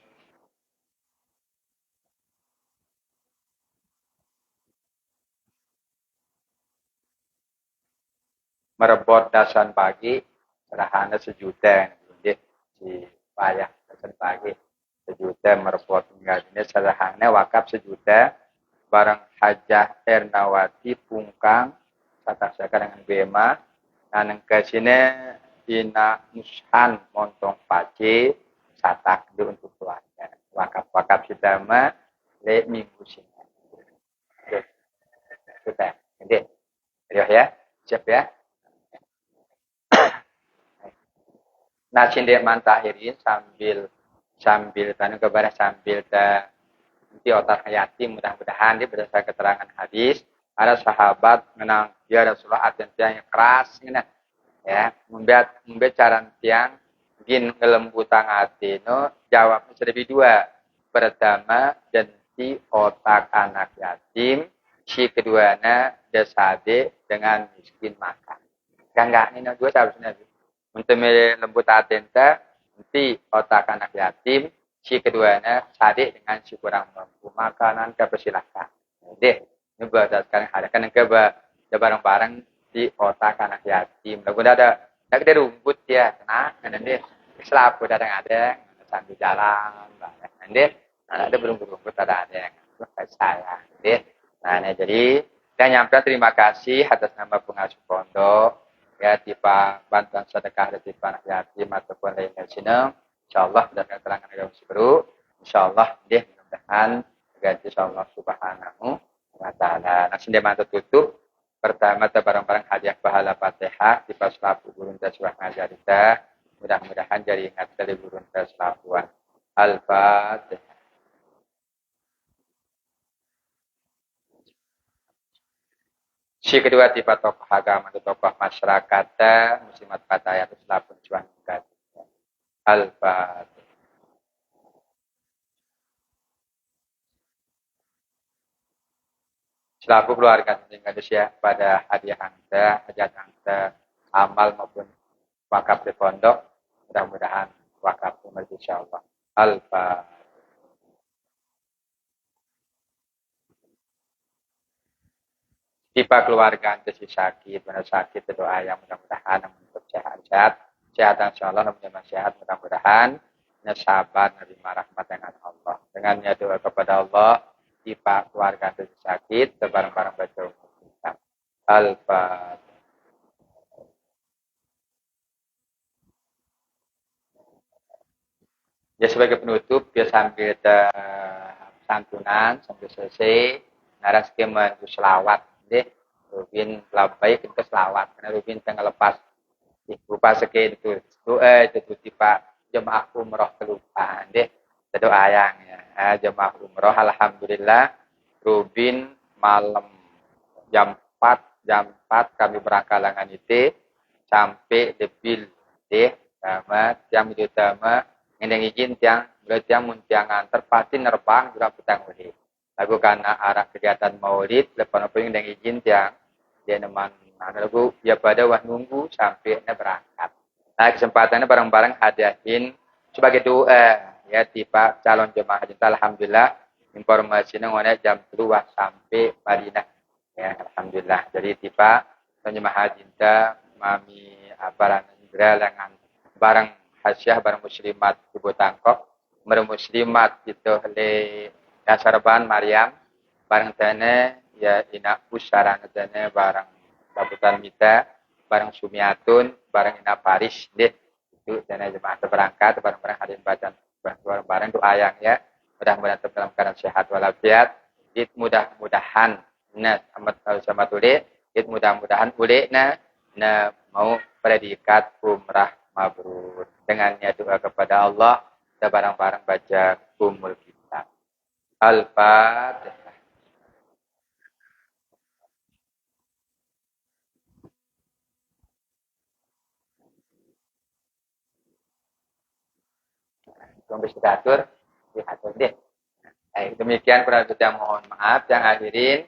merebut dasan pagi serahannya sejuta jadi si payah dasan pagi sejuta merebut meninggal ini serahannya wakaf sejuta barang Hajah Ernawati Pungkang katakan dengan Bema dan ke sini Ina Mushan Montong Pace satak itu untuk keluarga wakaf sedama le minggu sini sudah jadi ya siap ya. Nah, sindek mantahirin sambil tanu kepada sambil nanti otak yatim mudah-mudahan dia berdasarkan keterangan hadis ada sahabat menang dia Rasulullah atensian yang keras gitu ya membuat cara tiang gin ngelembutang hati no jawabnya lebih dua pertama denti otak anak yatim si keduanya desade dengan miskin makan enggak ini no dua seharusnya untuk melembut atenta nanti otak anak yatim si keduanya sadik dengan si kurang mampu makanan kepersilahkan deh ini berdasarkan hadakan ke barang-barang di otak anak yatim lagu ada rumput ya tenang nanti selapu datang ada sambil jalan nanti ada berumput ada yang saya deh nah jadi saya nyampe terima kasih atas nama pengasuh pondok ya tipe bantuan sedekah dari tipe anak yatim ataupun lainnya sini insyaallah berdasarkan keterangan agama baru insyaallah dia mudah-mudahan ganti insyaallah subhanahu wa ta'ala nah sendiri mantu tutup pertama barang-barang hadiah pahala Fatihah tipe selapu gurun tasbih ngajarita mudah-mudahan jadi ingat dari gurun tasbih al-fatihah. Si kedua tipe tokoh agama atau tokoh masyarakat muslimat fatayat selapun cuan al-fatihah. Selaku keluarga Indonesia pada hadiah anda, hajat anda, amal maupun wakaf di pondok, mudah-mudahan wakaf di insyaallah. Al-fatihah. Tipe keluarga anda si sakit, benar sakit, doa yang mudah-mudahan untuk sehat-sehat, kesehatan insyaallah, namun sehat mudah-mudahan, sabar, nerima rahmat dengan Allah. Dengannya doa kepada Allah, tipe keluarga anda si sakit, barang-barang baca umum. Al-fatihah. Ya sebagai penutup, ya sambil santunan, sambil selesai, naras kemen selawat, deh, Rubin labai ke selawat, karena Rubin tengah lepas, lupa sekian itu tipe jemaah umroh kelupaan, deh, doa yang ya, jemaah umroh, alhamdulillah, Rubin malam jam 4 kami berangkat lengan itu, sampai debil, deh, sama jam itu sama, ngendeng izin tiang muntiangan terpasti nerbang juga petang maulid. Lagu karena arah kegiatan maulid lepas apa ngendeng izin tiang dia neman lagu ya pada wah nunggu sampai berangkat. Nah kesempatannya bareng-bareng hadiahin sebagai doa ya tipe calon jemaah haji alhamdulillah informasinya ngone jam 2 sampai Madinah ya alhamdulillah. Jadi tipe jemaah haji mami aparan dengan bareng hasyah bareng muslimat ibu tangkok bareng muslimat itu le dasarban Maryam bareng tene ya ina usaran tene bareng babutan mita bareng Sumiatun, bareng Ina Paris deh. Itu dan jemaah berangkat bareng-bareng hadirin bacaan bareng-bareng doa yang ya. Mudah-mudahan dalam keadaan sehat walafiat. It mudah-mudahan nah sama tuli, it mudah-mudahan ule na mau predikat umrah mabrur. Dengannya doa kepada Allah, kita bareng-bareng baca umul kitab. Al-Fatihah. Tunggu sudah atur, diatur deh. Demikian kurang lebih mohon maaf yang hadirin.